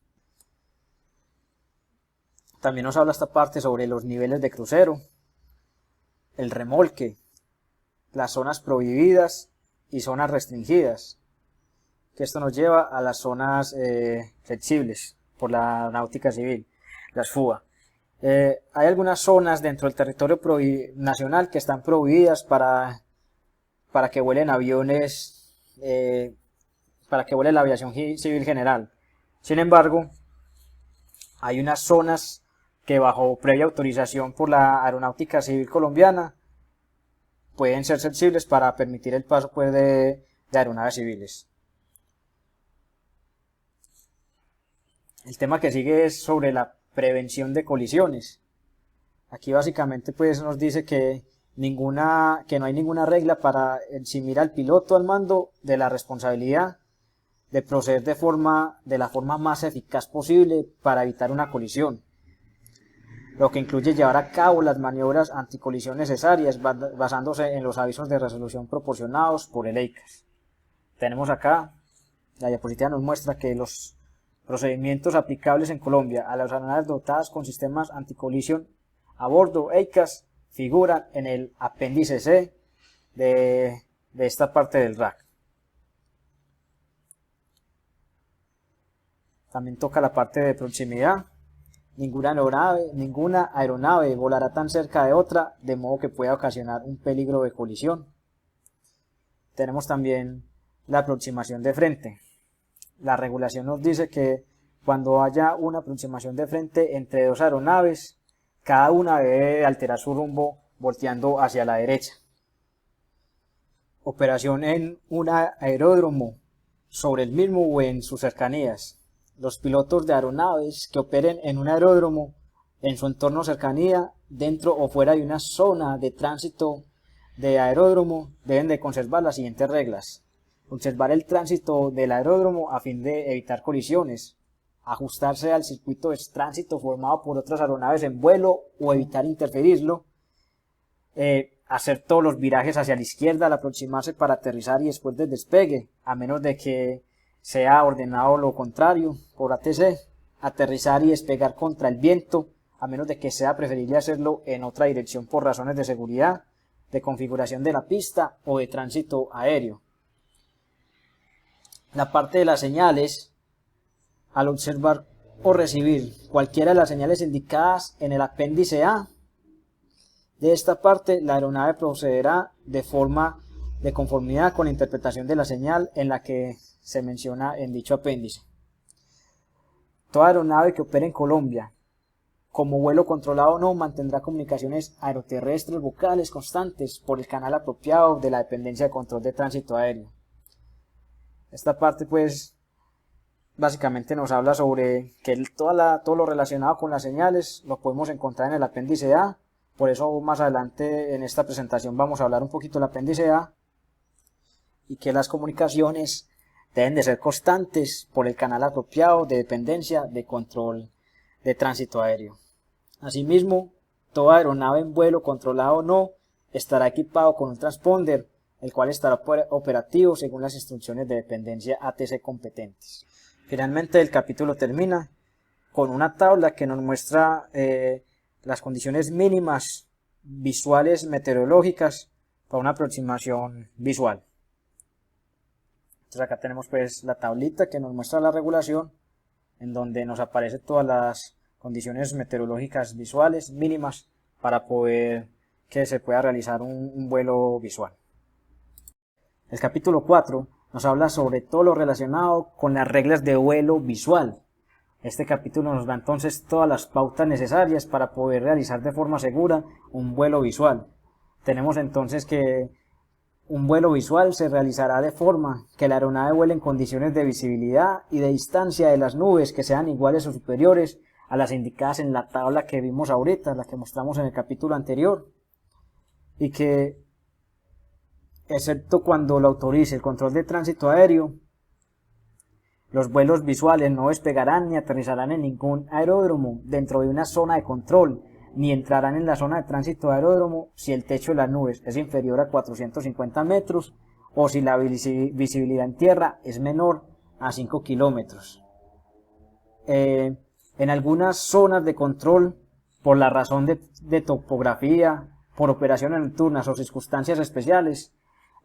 S1: También nos habla esta parte sobre los niveles de crucero, el remolque, las zonas prohibidas y zonas restringidas, que esto nos lleva a las zonas flexibles por la náutica civil, las FUA. Hay algunas zonas dentro del territorio nacional que están prohibidas para que vuelen aviones, para que vuele la aviación civil general. Sin embargo, hay unas zonas que bajo previa autorización por la Aeronáutica Civil Colombiana pueden ser sensibles para permitir el paso pues, de aeronaves civiles. El tema que sigue es sobre la prevención de colisiones. Aquí básicamente pues nos dice que no hay ninguna regla para eximir al piloto al mando de la responsabilidad de proceder de la forma más eficaz posible para evitar una colisión, lo que incluye llevar a cabo las maniobras anticolisión necesarias basándose en los avisos de resolución proporcionados por el EICAS. Tenemos acá, la diapositiva nos muestra que los procedimientos aplicables en Colombia a las aeronaves dotadas con sistemas anticolisión a bordo EICAS figuran en el apéndice C de esta parte del RAC. También toca la parte de proximidad. Ninguna aeronave volará tan cerca de otra de modo que pueda ocasionar un peligro de colisión. Tenemos también la aproximación de frente. La regulación nos dice que cuando haya una aproximación de frente entre dos aeronaves, cada una debe alterar su rumbo volteando hacia la derecha. Operación en un aeródromo, sobre el mismo o en sus cercanías. Los pilotos de aeronaves que operen en un aeródromo, en su entorno cercanía, dentro o fuera de una zona de tránsito de aeródromo, deben de conservar las siguientes reglas. Observar el tránsito del aeródromo a fin de evitar colisiones. Ajustarse al circuito de tránsito formado por otras aeronaves en vuelo o evitar interferirlo. hacer todos los virajes hacia la izquierda al aproximarse para aterrizar y después del despegue, a menos de que sea ordenado lo contrario por ATC, aterrizar y despegar contra el viento, a menos de que sea preferible hacerlo en otra dirección por razones de seguridad, de configuración de la pista o de tránsito aéreo. La parte de las señales, al observar o recibir cualquiera de las señales indicadas en el apéndice A de esta parte, la aeronave procederá de forma de conformidad con la interpretación de la señal en la que se menciona en dicho apéndice. Toda aeronave que opere en Colombia como vuelo controlado no mantendrá comunicaciones aeroterrestres vocales constantes por el canal apropiado de la dependencia de control de tránsito aéreo. Esta parte pues básicamente nos habla sobre que todo lo relacionado con las señales lo podemos encontrar en el apéndice A. Por eso más adelante en esta presentación vamos a hablar un poquito del apéndice A y que las comunicaciones deben de ser constantes por el canal apropiado de dependencia de control de tránsito aéreo. Asimismo, toda aeronave en vuelo controlado o no estará equipado con un transponder, el cual estará operativo según las instrucciones de dependencia ATC competentes. Finalmente el capítulo termina con una tabla que nos muestra las condiciones mínimas visuales meteorológicas para una aproximación visual. Entonces acá tenemos pues la tablita que nos muestra la regulación, en donde nos aparecen todas las condiciones meteorológicas visuales mínimas para poder que se pueda realizar un vuelo visual. El capítulo 4 nos habla sobre todo lo relacionado con las reglas de vuelo visual. Este capítulo nos da entonces todas las pautas necesarias para poder realizar de forma segura un vuelo visual. Tenemos entonces que un vuelo visual se realizará de forma que la aeronave vuele en condiciones de visibilidad y de distancia de las nubes que sean iguales o superiores a las indicadas en la tabla que vimos ahorita, la que mostramos en el capítulo anterior, y que, excepto cuando lo autorice el control de tránsito aéreo, los vuelos visuales no despegarán ni aterrizarán en ningún aeródromo dentro de una zona de control, ni entrarán en la zona de tránsito de aeródromo si el techo de las nubes es inferior a 450 metros o si la visibilidad en tierra es menor a 5 kilómetros. En algunas zonas de control, por la razón de topografía, por operaciones nocturnas o circunstancias especiales,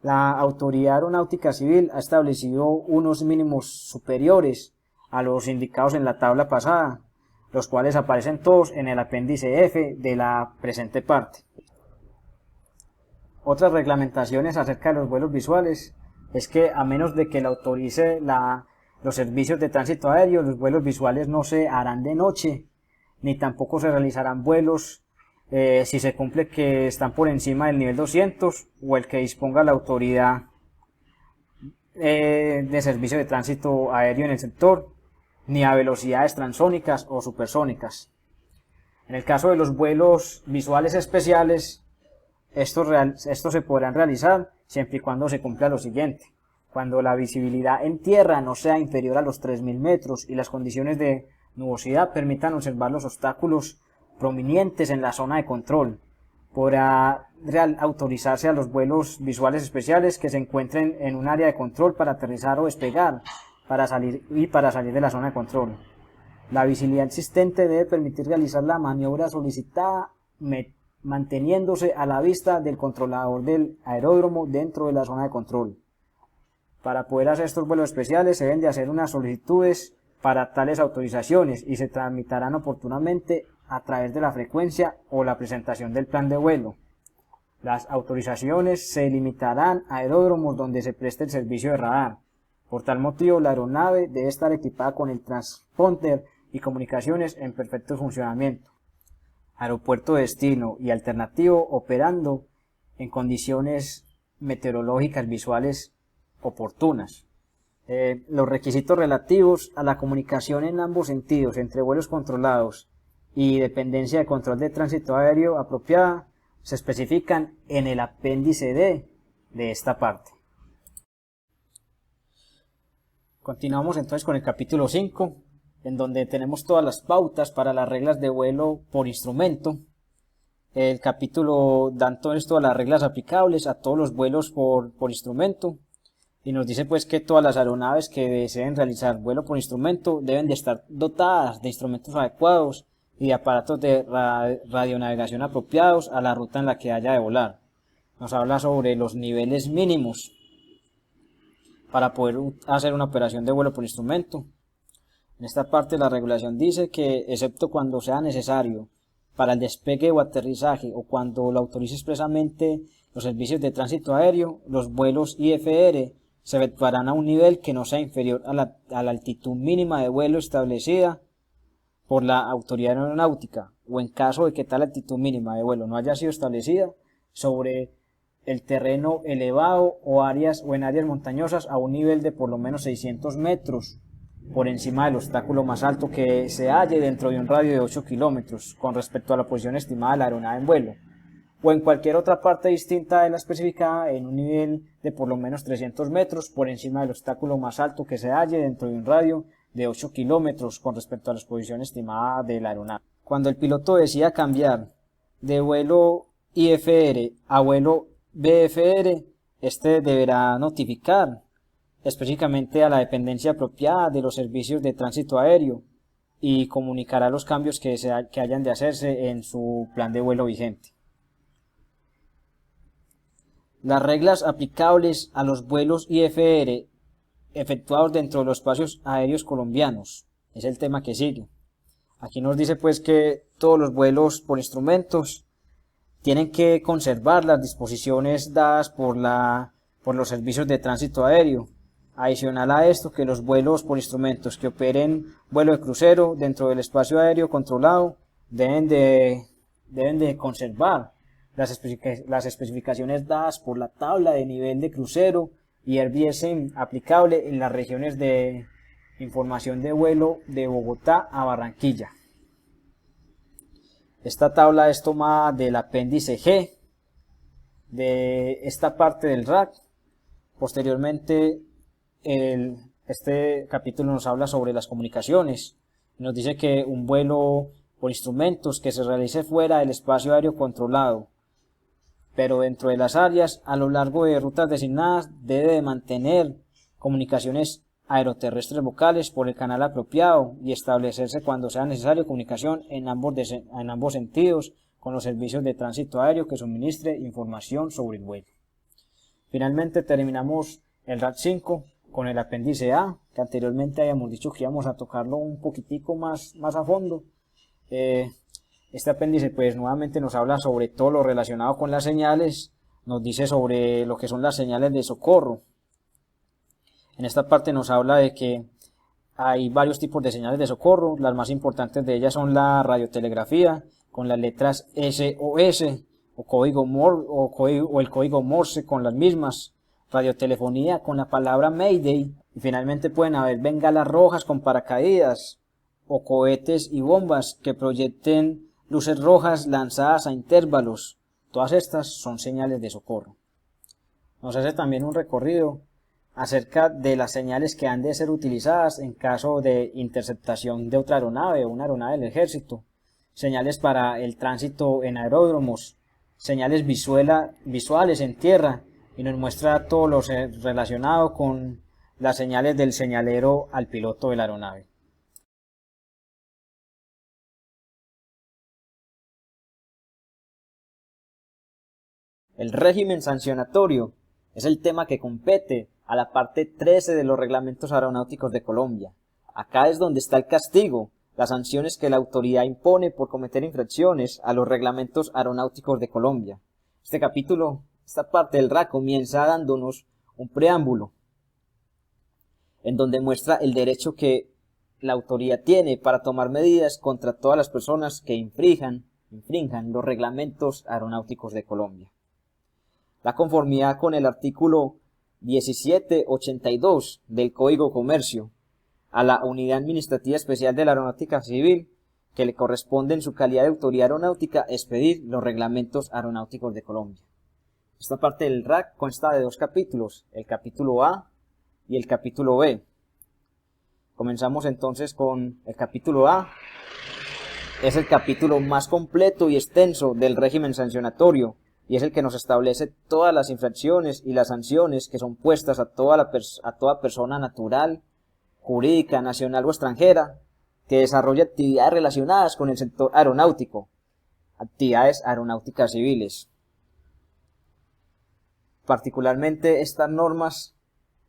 S1: la Autoridad Aeronáutica Civil ha establecido unos mínimos superiores a los indicados en la tabla pasada, los cuales aparecen todos en el apéndice F de la presente parte. Otras reglamentaciones acerca de los vuelos visuales es que a menos de que la autorice los servicios de tránsito aéreo, los vuelos visuales no se harán de noche, ni tampoco se realizarán vuelos si se cumple que están por encima del nivel 200 o el que disponga la autoridad de servicio de tránsito aéreo en el sector, ni a velocidades transónicas o supersónicas. En el caso de los vuelos visuales especiales, estos se podrán realizar siempre y cuando se cumpla lo siguiente: cuando la visibilidad en tierra no sea inferior a los 3000 metros y las condiciones de nubosidad permitan observar los obstáculos prominentes en la zona de control. Podrá autorizarse a los vuelos visuales especiales que se encuentren en un área de control para aterrizar o despegar, para salir de la zona de control. La visibilidad existente debe permitir realizar la maniobra solicitada manteniéndose a la vista del controlador del aeródromo dentro de la zona de control. Para poder hacer estos vuelos especiales se deben de hacer unas solicitudes para tales autorizaciones y se tramitarán oportunamente a través de la frecuencia o la presentación del plan de vuelo. Las autorizaciones se limitarán a aeródromos donde se preste el servicio de radar. Por tal motivo, la aeronave debe estar equipada con el transponder y comunicaciones en perfecto funcionamiento. Aeropuerto de destino y alternativo operando en condiciones meteorológicas visuales oportunas. Los requisitos relativos a la comunicación en ambos sentidos entre vuelos controlados y dependencia de control de tránsito aéreo apropiada se especifican en el apéndice D de esta parte. Continuamos entonces con el capítulo 5, en donde tenemos todas las pautas para las reglas de vuelo por instrumento. El capítulo da entonces todas las reglas aplicables a todos los vuelos por instrumento, y nos dice pues que todas las aeronaves que deseen realizar vuelo por instrumento deben de estar dotadas de instrumentos adecuados y de aparatos de radionavegación apropiados a la ruta en la que haya de volar. Nos habla sobre los niveles mínimos para poder hacer una operación de vuelo por instrumento. En esta parte la regulación dice que, excepto cuando sea necesario para el despegue o aterrizaje o cuando lo autorice expresamente los servicios de tránsito aéreo, los vuelos IFR se efectuarán a un nivel que no sea inferior a la altitud mínima de vuelo establecida por la autoridad aeronáutica, o en caso de que tal altitud mínima de vuelo no haya sido establecida, sobre el terreno elevado o en áreas montañosas a un nivel de por lo menos 600 metros por encima del obstáculo más alto que se halle dentro de un radio de 8 kilómetros con respecto a la posición estimada de la aeronave en vuelo, o en cualquier otra parte distinta de la especificada en un nivel de por lo menos 300 metros por encima del obstáculo más alto que se halle dentro de un radio de 8 kilómetros con respecto a la posición estimada de la aeronave. Cuando el piloto decida cambiar de vuelo IFR a vuelo BFR, este deberá notificar específicamente a la dependencia apropiada de los servicios de tránsito aéreo y comunicará los cambios que hayan de hacerse en su plan de vuelo vigente. Las reglas aplicables a los vuelos IFR efectuados dentro de los espacios aéreos colombianos es el tema que sigue. Aquí nos dice pues que todos los vuelos por instrumentos tienen que conservar las disposiciones dadas por los servicios de tránsito aéreo. Adicional a esto, que los vuelos por instrumentos que operen vuelo de crucero dentro del espacio aéreo controlado deben de conservar las especificaciones dadas por la tabla de nivel de crucero y RBSM aplicable en las regiones de información de vuelo de Bogotá a Barranquilla. Esta tabla es tomada del apéndice G de esta parte del RAC. Posteriormente, este capítulo nos habla sobre las comunicaciones. Nos dice que un vuelo por instrumentos que se realice fuera del espacio aéreo controlado, pero dentro de las áreas a lo largo de rutas designadas, debe de mantener comunicaciones aeroterrestres vocales por el canal apropiado y establecerse cuando sea necesario comunicación en ambos sentidos con los servicios de tránsito aéreo que suministre información sobre el vuelo. Finalmente terminamos el RAC 5 con el apéndice A, que anteriormente habíamos dicho que íbamos a tocarlo un poquitico más a fondo. Este apéndice pues nuevamente nos habla sobre todo lo relacionado con las señales, nos dice sobre lo que son las señales de socorro. En esta parte nos habla de que hay varios tipos de señales de socorro. Las más importantes de ellas son la radiotelegrafía con las letras SOS o el código Morse con las mismas, radiotelefonía con la palabra Mayday, y finalmente pueden haber bengalas rojas con paracaídas o cohetes y bombas que proyecten luces rojas lanzadas a intervalos. Todas estas son señales de socorro. Nos hace también un recorrido acerca de las señales que han de ser utilizadas en caso de interceptación de otra aeronave o una aeronave del ejército, señales para el tránsito en aeródromos, señales visuales en tierra, y nos muestra todo lo relacionado con las señales del señalero al piloto de la aeronave. El régimen sancionatorio es el tema que compete a la parte 13 de los reglamentos aeronáuticos de Colombia. Acá es donde está el castigo, las sanciones que la autoridad impone por cometer infracciones a los reglamentos aeronáuticos de Colombia. Este capítulo, esta parte del RAC comienza dándonos un preámbulo en donde muestra el derecho que la autoridad tiene para tomar medidas contra todas las personas que infrinjan los reglamentos aeronáuticos de Colombia. La conformidad con el artículo 1782 del Código Comercio a la Unidad Administrativa Especial de la Aeronáutica Civil, que le corresponde en su calidad de autoridad aeronáutica expedir los reglamentos aeronáuticos de Colombia. Esta parte del RAC consta de dos capítulos, el capítulo A y el capítulo B. Comenzamos entonces con el capítulo A. es el capítulo más completo y extenso del régimen sancionatorio y es el que nos establece todas las infracciones y las sanciones que son puestas a toda persona natural, jurídica, nacional o extranjera que desarrolle actividades relacionadas con el sector aeronáutico, actividades aeronáuticas civiles. Particularmente estas normas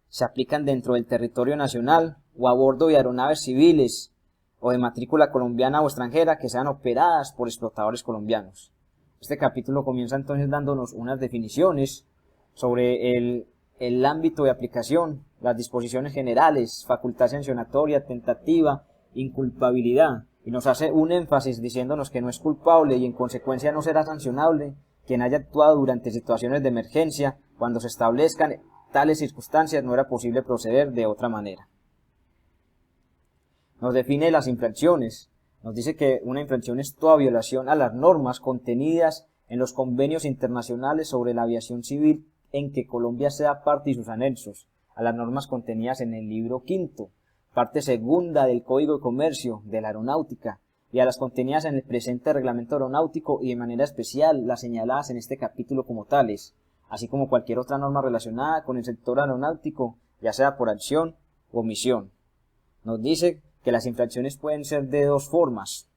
S1: se aplican dentro del territorio nacional o a bordo de aeronaves civiles o de matrícula colombiana o extranjera que sean operadas por explotadores colombianos. Este capítulo comienza entonces dándonos unas definiciones sobre el ámbito de aplicación, las disposiciones generales, facultad sancionatoria, tentativa, inculpabilidad, y nos hace un énfasis diciéndonos que no es culpable y en consecuencia no será sancionable quien haya actuado durante situaciones de emergencia cuando se establezcan tales circunstancias no era posible proceder de otra manera. Nos define las infracciones. Nos dice que una infracción es toda violación a las normas contenidas en los convenios internacionales sobre la aviación civil en que Colombia sea parte y sus anexos, a las normas contenidas en el libro quinto, parte segunda del Código de Comercio de la Aeronáutica, y a las contenidas en el presente reglamento aeronáutico y de manera especial las señaladas en este capítulo como tales, así como cualquier otra norma relacionada con el sector aeronáutico, ya sea por acción o omisión. Nos dice que las infracciones pueden ser de dos formas: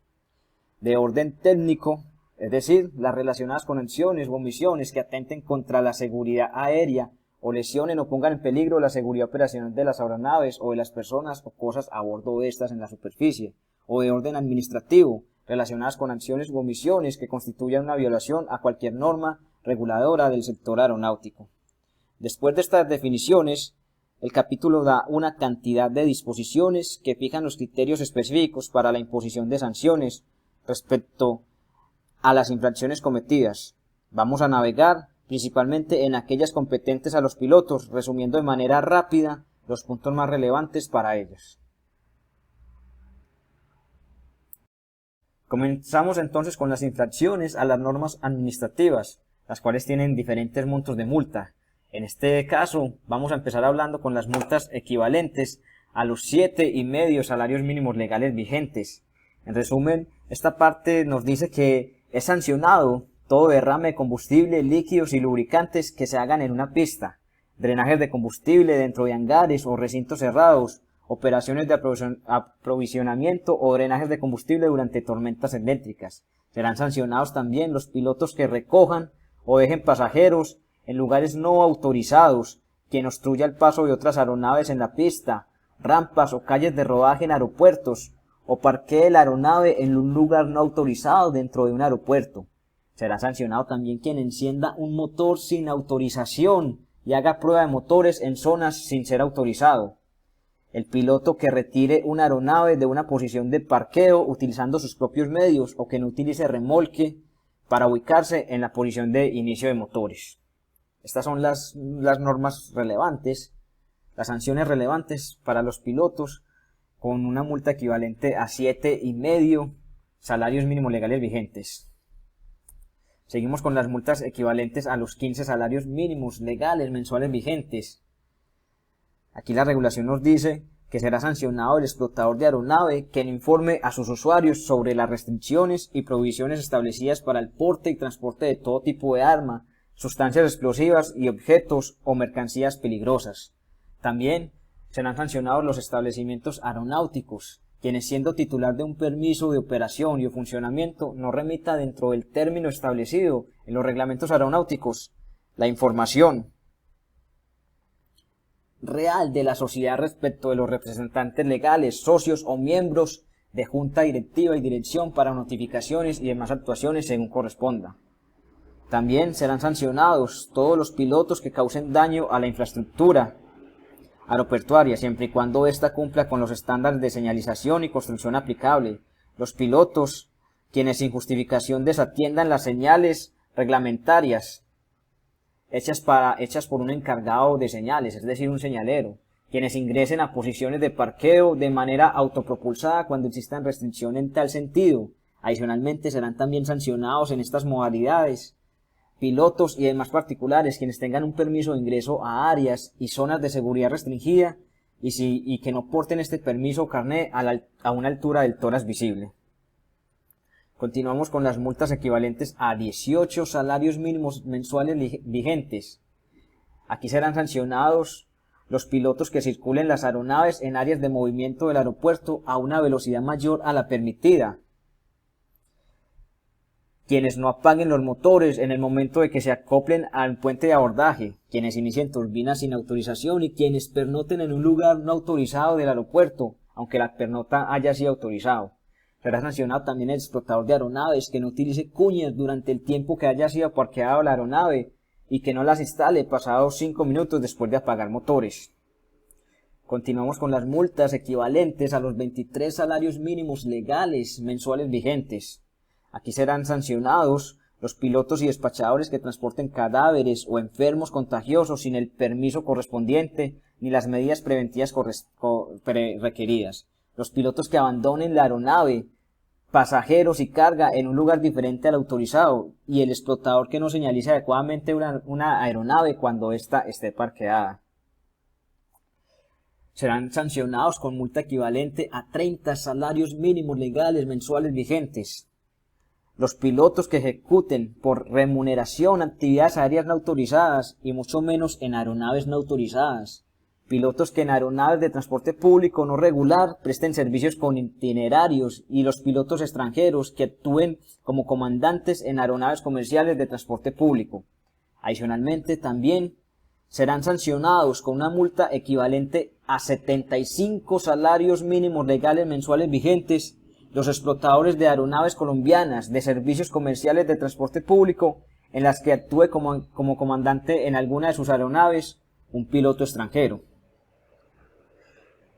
S1: de orden técnico, es decir, las relacionadas con acciones o omisiones que atenten contra la seguridad aérea o lesionen o pongan en peligro la seguridad operacional de las aeronaves o de las personas o cosas a bordo de estas en la superficie, o de orden administrativo, relacionadas con acciones u omisiones que constituyan una violación a cualquier norma reguladora del sector aeronáutico. Después de estas definiciones, el capítulo da una cantidad de disposiciones que fijan los criterios específicos para la imposición de sanciones respecto a las infracciones cometidas. Vamos a navegar principalmente en aquellas competentes a los pilotos, resumiendo de manera rápida los puntos más relevantes para ellos. Comenzamos entonces con las infracciones a las normas administrativas, las cuales tienen diferentes montos de multa. En este caso, vamos a empezar hablando con las multas equivalentes a los 7,5 salarios mínimos legales vigentes. En resumen, esta parte nos dice que es sancionado todo derrame de combustible, líquidos y lubricantes que se hagan en una pista, drenajes de combustible dentro de hangares o recintos cerrados, operaciones de aprovisionamiento o drenajes de combustible durante tormentas eléctricas. Serán sancionados también los pilotos que recojan o dejen pasajeros en lugares no autorizados, quien obstruya el paso de otras aeronaves en la pista, rampas o calles de rodaje en aeropuertos, o parquee la aeronave en un lugar no autorizado dentro de un aeropuerto. Será sancionado también quien encienda un motor sin autorización y haga prueba de motores en zonas sin ser autorizado. El piloto que retire una aeronave de una posición de parqueo utilizando sus propios medios o que no utilice remolque para ubicarse en la posición de inicio de motores. Estas son las normas relevantes, las sanciones relevantes para los pilotos con una multa equivalente a 7,5 salarios mínimos legales vigentes. Seguimos con las multas equivalentes a los 15 salarios mínimos legales mensuales vigentes. Aquí la regulación nos dice que será sancionado el explotador de aeronave que informe a sus usuarios sobre las restricciones y prohibiciones establecidas para el porte y transporte de todo tipo de arma, sustancias explosivas y objetos o mercancías peligrosas. También serán sancionados los establecimientos aeronáuticos, quienes siendo titular de un permiso de operación y de funcionamiento no remita dentro del término establecido en los reglamentos aeronáuticos la información real de la sociedad respecto de los representantes legales, socios o miembros de junta directiva y dirección para notificaciones y demás actuaciones según corresponda. También serán sancionados todos los pilotos que causen daño a la infraestructura aeroportuaria, siempre y cuando ésta cumpla con los estándares de señalización y construcción aplicable. Los pilotos, quienes sin justificación desatiendan las señales reglamentarias hechas por un encargado de señales, es decir, un señalero, quienes ingresen a posiciones de parqueo de manera autopropulsada cuando existan restricción en tal sentido. Adicionalmente serán también sancionados en estas modalidades pilotos y demás particulares quienes tengan un permiso de ingreso a áreas y zonas de seguridad restringida y que no porten este permiso o carné a una altura del tórax visible. Continuamos con las multas equivalentes a 18 salarios mínimos mensuales vigentes. Aquí serán sancionados los pilotos que circulen las aeronaves en áreas de movimiento del aeropuerto a una velocidad mayor a la permitida. Quienes no apaguen los motores en el momento de que se acoplen al puente de abordaje, quienes inicien turbinas sin autorización y quienes pernoten en un lugar no autorizado del aeropuerto, aunque la pernota haya sido autorizado. Será sancionado también el explotador de aeronaves que no utilice cuñas durante el tiempo que haya sido parqueado la aeronave y que no las instale pasados 5 minutos después de apagar motores. Continuamos con las multas equivalentes a los 23 salarios mínimos legales mensuales vigentes. Aquí serán sancionados los pilotos y despachadores que transporten cadáveres o enfermos contagiosos sin el permiso correspondiente ni las medidas preventivas requeridas. Los pilotos que abandonen la aeronave, pasajeros y carga en un lugar diferente al autorizado y el explotador que no señalice adecuadamente una aeronave cuando ésta esté parqueada. Serán sancionados con multa equivalente a 30 salarios mínimos legales mensuales vigentes. Los pilotos que ejecuten por remuneración actividades aéreas no autorizadas y mucho menos en aeronaves no autorizadas. Pilotos que en aeronaves de transporte público no regular presten servicios con itinerarios y los pilotos extranjeros que actúen como comandantes en aeronaves comerciales de transporte público. Adicionalmente, también serán sancionados con una multa equivalente a 75 salarios mínimos legales mensuales vigentes los explotadores de aeronaves colombianas de servicios comerciales de transporte público en las que actúe como comandante en alguna de sus aeronaves un piloto extranjero.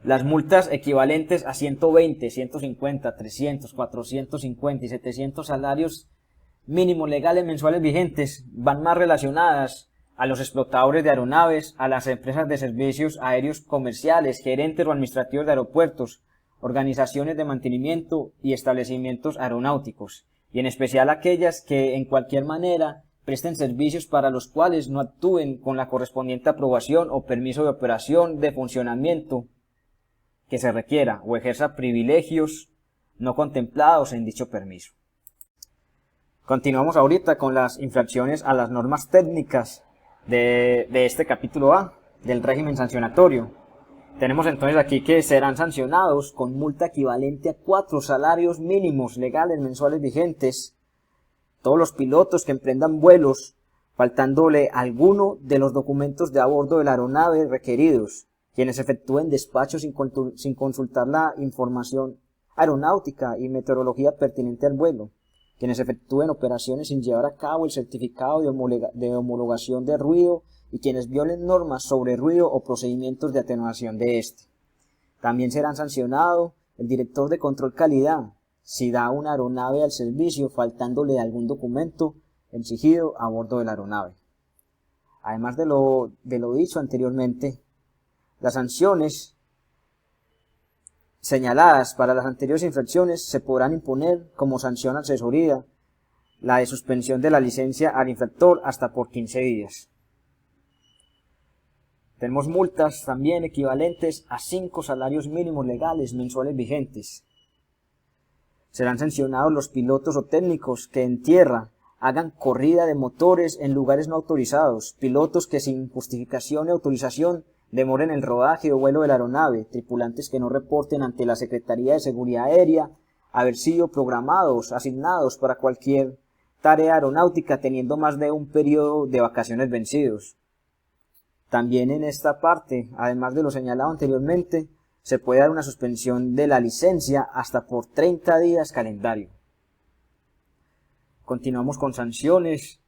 S1: Las multas equivalentes a 120, 150, 300, 450 y 700 salarios mínimos legales mensuales vigentes van más relacionadas a los explotadores de aeronaves, a las empresas de servicios aéreos comerciales, gerentes o administrativos de aeropuertos, organizaciones de mantenimiento y establecimientos aeronáuticos, y en especial aquellas que en cualquier manera presten servicios para los cuales no actúen con la correspondiente aprobación o permiso de operación de funcionamiento que se requiera o ejerza privilegios no contemplados en dicho permiso. Continuamos ahorita con las infracciones a las normas técnicas de este capítulo A del régimen sancionatorio. Tenemos entonces aquí que serán sancionados con multa equivalente a 4 salarios mínimos legales mensuales vigentes todos los pilotos que emprendan vuelos faltándole alguno de los documentos de a bordo de la aeronave requeridos, quienes efectúen despachos sin consultar la información aeronáutica y meteorología pertinente al vuelo, quienes efectúen operaciones sin llevar a cabo el certificado de homologación de ruido y quienes violen normas sobre ruido o procedimientos de atenuación de este. También serán sancionados el director de control calidad si da una aeronave al servicio faltándole algún documento exigido a bordo de la aeronave. Además de lo dicho anteriormente, las sanciones señaladas para las anteriores infracciones se podrán imponer como sanción accesoria la de suspensión de la licencia al infractor hasta por 15 días. Tenemos multas también equivalentes a 5 salarios mínimos legales mensuales vigentes. Serán sancionados los pilotos o técnicos que en tierra hagan corrida de motores en lugares no autorizados, pilotos que sin justificación y autorización demoren el rodaje o vuelo de la aeronave, tripulantes que no reporten ante la Secretaría de Seguridad Aérea haber sido programados, asignados para cualquier tarea aeronáutica teniendo más de un periodo de vacaciones vencidos. También en esta parte, además de lo señalado anteriormente, se puede dar una suspensión de la licencia hasta por 30 días calendario. Continuamos con sanciones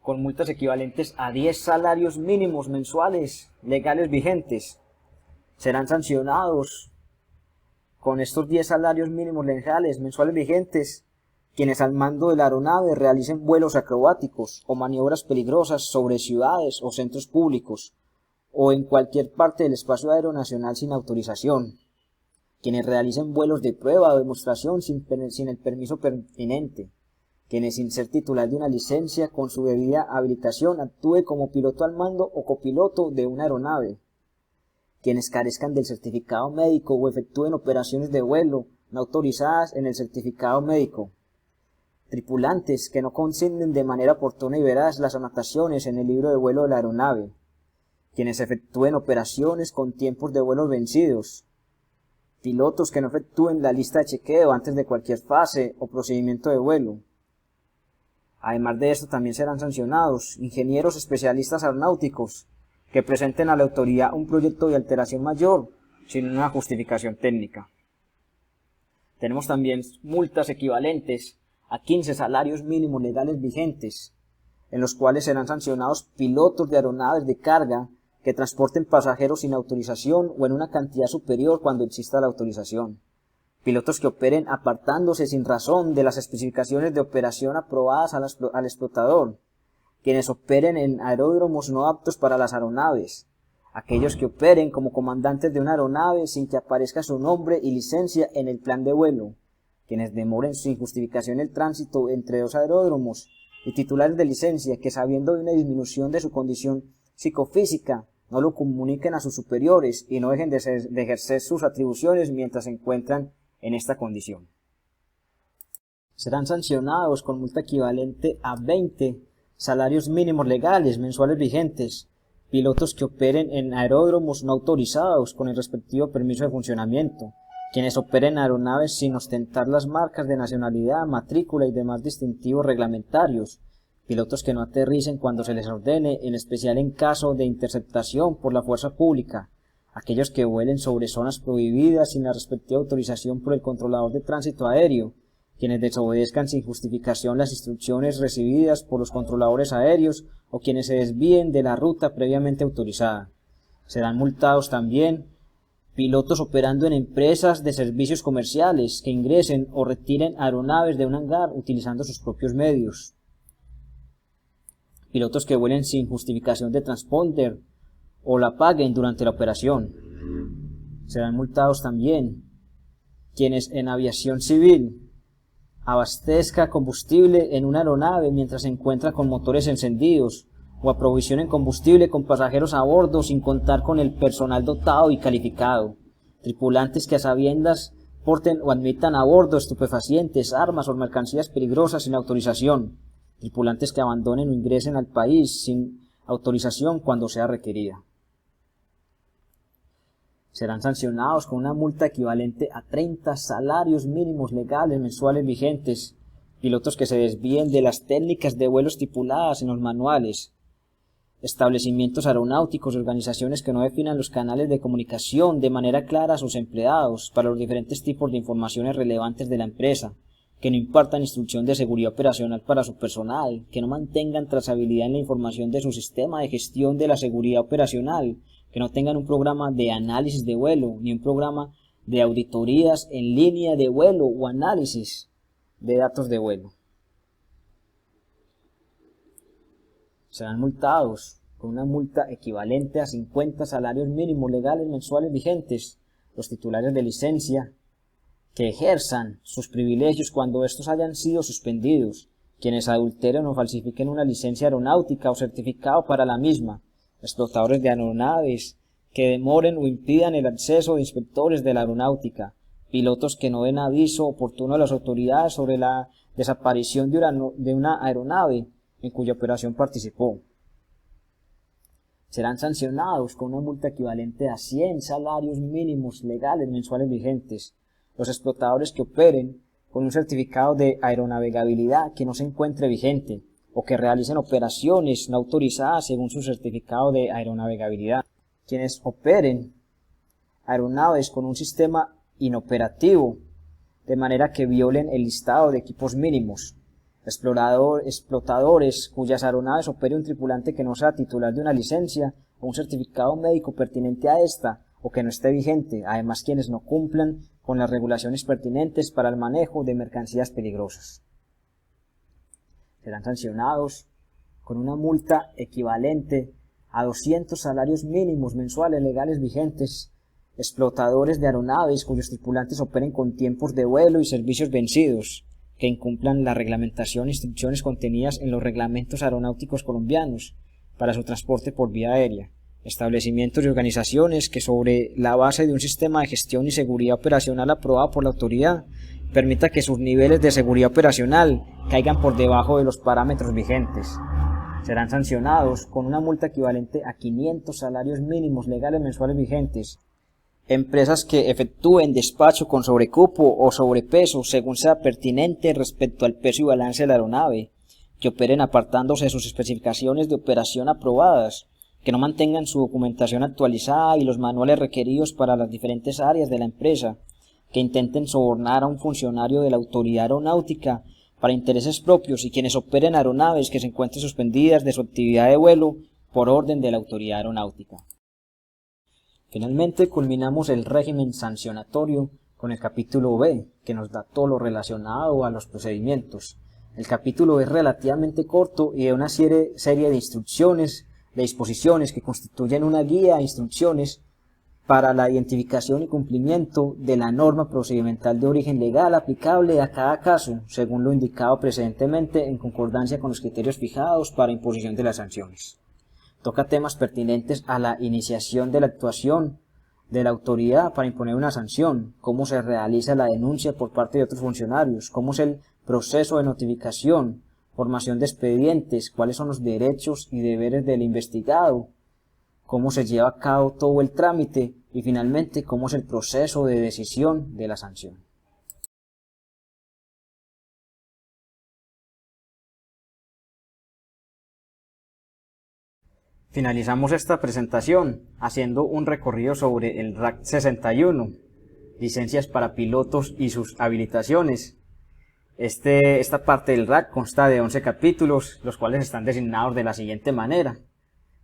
S1: con multas equivalentes a 10 salarios mínimos mensuales legales vigentes. Serán sancionados con estos 10 salarios mínimos legales mensuales vigentes quienes al mando de la aeronave realicen vuelos acrobáticos o maniobras peligrosas sobre ciudades o centros públicos o en cualquier parte del espacio aéreo nacional sin autorización, quienes realicen vuelos de prueba o demostración sin el permiso pertinente, quienes sin ser titular de una licencia con su debida habilitación actúe como piloto al mando o copiloto de una aeronave, quienes carezcan del certificado médico o efectúen operaciones de vuelo no autorizadas en el certificado médico, tripulantes que no consignen de manera oportuna y veraz las anotaciones en el libro de vuelo de la aeronave, quienes efectúen operaciones con tiempos de vuelo vencidos, pilotos que no efectúen la lista de chequeo antes de cualquier fase o procedimiento de vuelo. Además de esto, también serán sancionados ingenieros especialistas aeronáuticos que presenten a la autoridad un proyecto de alteración mayor sin una justificación técnica. Tenemos también multas equivalentes a 15 salarios mínimos legales vigentes, en los cuales serán sancionados pilotos de aeronaves de carga que transporten pasajeros sin autorización o en una cantidad superior cuando exista la autorización, pilotos que operen apartándose sin razón de las especificaciones de operación aprobadas al explotador, quienes operen en aeródromos no aptos para las aeronaves, aquellos que operen como comandantes de una aeronave sin que aparezca su nombre y licencia en el plan de vuelo, quienes demoren sin justificación el tránsito entre dos aeródromos, y titulares de licencia que, sabiendo de una disminución de su condición psicofísica, no lo comuniquen a sus superiores y no dejen de ejercer sus atribuciones mientras se encuentran en esta condición. Serán sancionados con multa equivalente a 20 salarios mínimos legales mensuales vigentes, pilotos que operen en aeródromos no autorizados con el respectivo permiso de funcionamiento, quienes operen aeronaves sin ostentar las marcas de nacionalidad, matrícula y demás distintivos reglamentarios, pilotos que no aterricen cuando se les ordene, en especial en caso de interceptación por la fuerza pública, aquellos que vuelen sobre zonas prohibidas sin la respectiva autorización por el controlador de tránsito aéreo, quienes desobedezcan sin justificación las instrucciones recibidas por los controladores aéreos o quienes se desvíen de la ruta previamente autorizada. Serán multados también pilotos operando en empresas de servicios comerciales que ingresen o retiren aeronaves de un hangar utilizando sus propios medios, pilotos que vuelen sin justificación de transponder o la paguen durante la operación. Serán multados también quienes en aviación civil abastezca combustible en una aeronave mientras se encuentra con motores encendidos, o aprovisionen combustible con pasajeros a bordo sin contar con el personal dotado y calificado, tripulantes que a sabiendas porten o admitan a bordo estupefacientes, armas o mercancías peligrosas sin autorización, tripulantes que abandonen o ingresen al país sin autorización cuando sea requerida. Serán sancionados con una multa equivalente a 30 salarios mínimos legales mensuales vigentes, pilotos que se desvíen de las técnicas de vuelo estipuladas en los manuales, establecimientos aeronáuticos y organizaciones que no definan los canales de comunicación de manera clara a sus empleados para los diferentes tipos de informaciones relevantes de la empresa, que no impartan instrucción de seguridad operacional para su personal, que no mantengan trazabilidad en la información de su sistema de gestión de la seguridad operacional, que no tengan un programa de análisis de vuelo, ni un programa de auditorías en línea de vuelo o análisis de datos de vuelo. Serán multados con una multa equivalente a 50 salarios mínimos legales mensuales vigentes los titulares de licencia que ejerzan sus privilegios cuando estos hayan sido suspendidos, quienes adulteren o falsifiquen una licencia aeronáutica o certificado para la misma, explotadores de aeronaves que demoren o impidan el acceso de inspectores de la aeronáutica, pilotos que no den aviso oportuno a las autoridades sobre la desaparición de una aeronave en cuya operación participó. Serán sancionados con una multa equivalente a 100 salarios mínimos legales mensuales vigentes los explotadores que operen con un certificado de aeronavegabilidad que no se encuentre vigente o que realicen operaciones no autorizadas según su certificado de aeronavegabilidad, quienes operen aeronaves con un sistema inoperativo de manera que violen el listado de equipos mínimos, explotadores cuyas aeronaves opere un tripulante que no sea titular de una licencia o un certificado médico pertinente a esta o que no esté vigente, además quienes no cumplan con las regulaciones pertinentes para el manejo de mercancías peligrosas. Serán sancionados con una multa equivalente a 200 salarios mínimos mensuales legales vigentes explotadores de aeronaves cuyos tripulantes operen con tiempos de vuelo y servicios vencidos, que incumplan la reglamentación e instrucciones contenidas en los reglamentos aeronáuticos colombianos para su transporte por vía aérea, establecimientos y organizaciones que sobre la base de un sistema de gestión y seguridad operacional aprobado por la autoridad permita que sus niveles de seguridad operacional caigan por debajo de los parámetros vigentes. Serán sancionados con una multa equivalente a 500 salarios mínimos legales mensuales vigentes. Empresas que efectúen despacho con sobrecupo o sobrepeso según sea pertinente respecto al peso y balance de la aeronave, que operen apartándose de sus especificaciones de operación aprobadas, que no mantengan su documentación actualizada y los manuales requeridos para las diferentes áreas de la empresa, que intenten sobornar a un funcionario de la autoridad aeronáutica para intereses propios y quienes operen aeronaves que se encuentren suspendidas de su actividad de vuelo por orden de la autoridad aeronáutica. Finalmente culminamos el régimen sancionatorio con el capítulo B, que nos da todo lo relacionado a los procedimientos. El capítulo es relativamente corto y de una serie de instrucciones, de disposiciones que constituyen una guía de instrucciones para la identificación y cumplimiento de la norma procedimental de origen legal aplicable a cada caso, según lo indicado precedentemente en concordancia con los criterios fijados para imposición de las sanciones. Toca temas pertinentes a la iniciación de la actuación de la autoridad para imponer una sanción, cómo se realiza la denuncia por parte de otros funcionarios, cómo es el proceso de notificación, formación de expedientes, cuáles son los derechos y deberes del investigado, cómo se lleva a cabo todo el trámite y finalmente cómo es el proceso de decisión de la sanción. Finalizamos esta presentación haciendo un recorrido sobre el RAC 61, licencias para pilotos y sus habilitaciones. Esta parte del RAC consta de 11 capítulos, los cuales están designados de la siguiente manera.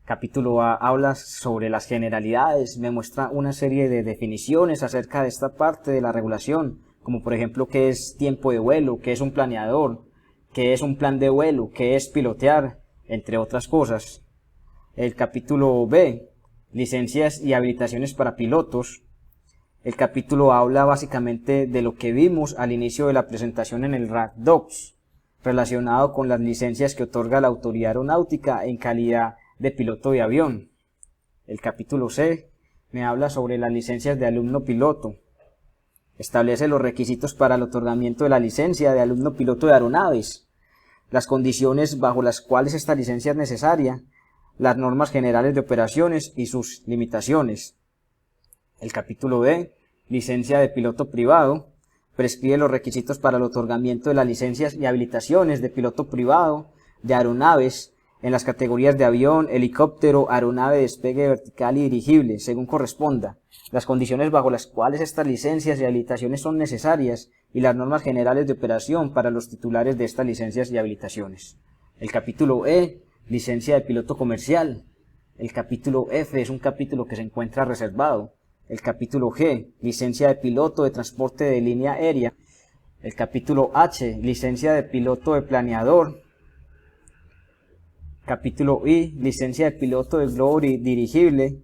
S1: Capítulo A habla sobre las generalidades, me muestra una serie de definiciones acerca de esta parte de la regulación, como por ejemplo qué es tiempo de vuelo, qué es un planeador, qué es un plan de vuelo, qué es pilotear, entre otras cosas. El capítulo B, licencias y habilitaciones para pilotos. El capítulo habla básicamente de lo que vimos al inicio de la presentación en el RAC Docs, relacionado con las licencias que otorga la autoridad aeronáutica en calidad de piloto de avión. El capítulo C me habla sobre las licencias de alumno piloto. Establece los requisitos para el otorgamiento de la licencia de alumno piloto de aeronaves, las condiciones bajo las cuales esta licencia es necesaria, las normas generales de operaciones y sus limitaciones. El capítulo D, licencia de piloto privado, prescribe los requisitos para el otorgamiento de las licencias y habilitaciones de piloto privado de aeronaves en las categorías de avión, helicóptero, aeronave de despegue vertical y dirigible, según corresponda, las condiciones bajo las cuales estas licencias y habilitaciones son necesarias y las normas generales de operación para los titulares de estas licencias y habilitaciones. El capítulo E, licencia de piloto comercial. El capítulo F es un capítulo que se encuentra reservado. El capítulo G, licencia de piloto de transporte de línea aérea. El capítulo H, licencia de piloto de planeador. Capítulo I, licencia de piloto de globo dirigible.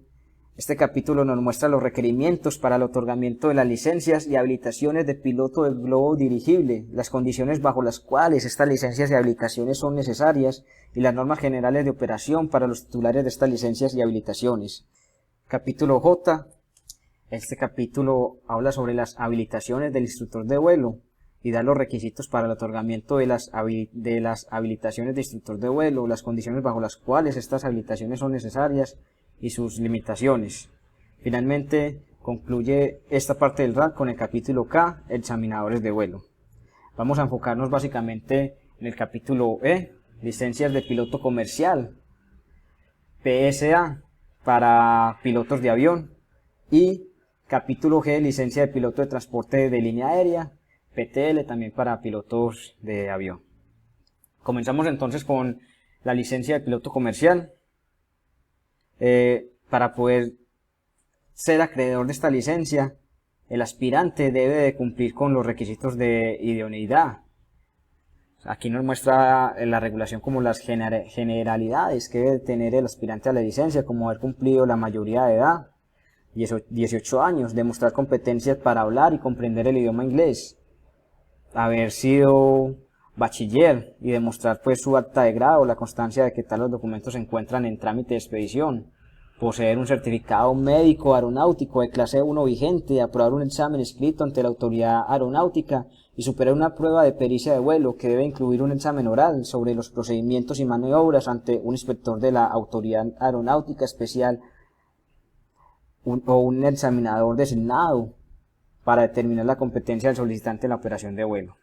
S1: Este capítulo nos muestra los requerimientos para el otorgamiento de las licencias y habilitaciones de piloto de globo dirigible, las condiciones bajo las cuales estas licencias y habilitaciones son necesarias y las normas generales de operación para los titulares de estas licencias y habilitaciones. Capítulo J. Este capítulo habla sobre las habilitaciones del instructor de vuelo y da los requisitos para el otorgamiento de las habilitaciones de instructor de vuelo, las condiciones bajo las cuales estas habilitaciones son necesarias y sus limitaciones. Finalmente, concluye esta parte del RAC con el capítulo K, examinadores de vuelo. Vamos a enfocarnos básicamente en el capítulo E, licencias de piloto comercial, PSA, para pilotos de avión, y capítulo G, licencia de piloto de transporte de línea aérea, PTL, también para pilotos de avión. Comenzamos entonces con la licencia de piloto comercial. Para poder ser acreedor de esta licencia, el aspirante debe de cumplir con los requisitos de idoneidad. Aquí nos muestra la regulación como las generalidades que debe tener el aspirante a la licencia, como haber cumplido la mayoría de edad, 18 años, demostrar competencias para hablar y comprender el idioma inglés, haber sido bachiller y demostrar pues su acta de grado, la constancia de que tales documentos se encuentran en trámite de expedición, poseer un certificado médico aeronáutico de clase 1 vigente, aprobar un examen escrito ante la autoridad aeronáutica y y superar una prueba de pericia de vuelo que debe incluir un examen oral sobre los procedimientos y maniobras ante un inspector de la Autoridad Aeronáutica Especial o un examinador designado para determinar la competencia del solicitante en la operación de vuelo.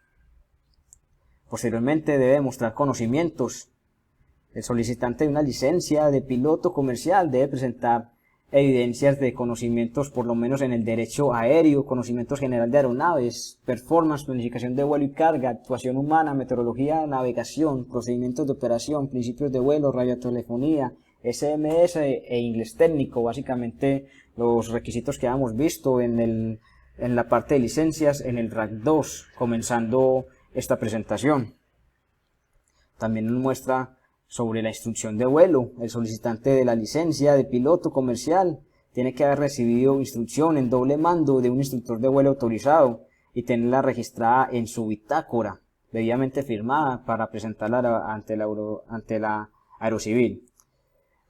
S1: Posteriormente debe demostrar conocimientos. El solicitante de una licencia de piloto comercial debe presentar evidencias de conocimientos por lo menos en el derecho aéreo, conocimientos general de aeronaves, performance, planificación de vuelo y carga, actuación humana, meteorología, navegación, procedimientos de operación, principios de vuelo, radiotelefonía, SMS e inglés técnico, básicamente los requisitos que hemos visto en la parte de licencias en el RAC 2, comenzando esta presentación. También nos muestra sobre la instrucción de vuelo. El solicitante de la licencia de piloto comercial tiene que haber recibido instrucción en doble mando de un instructor de vuelo autorizado y tenerla registrada en su bitácora, debidamente firmada para presentarla ante la Aerocivil.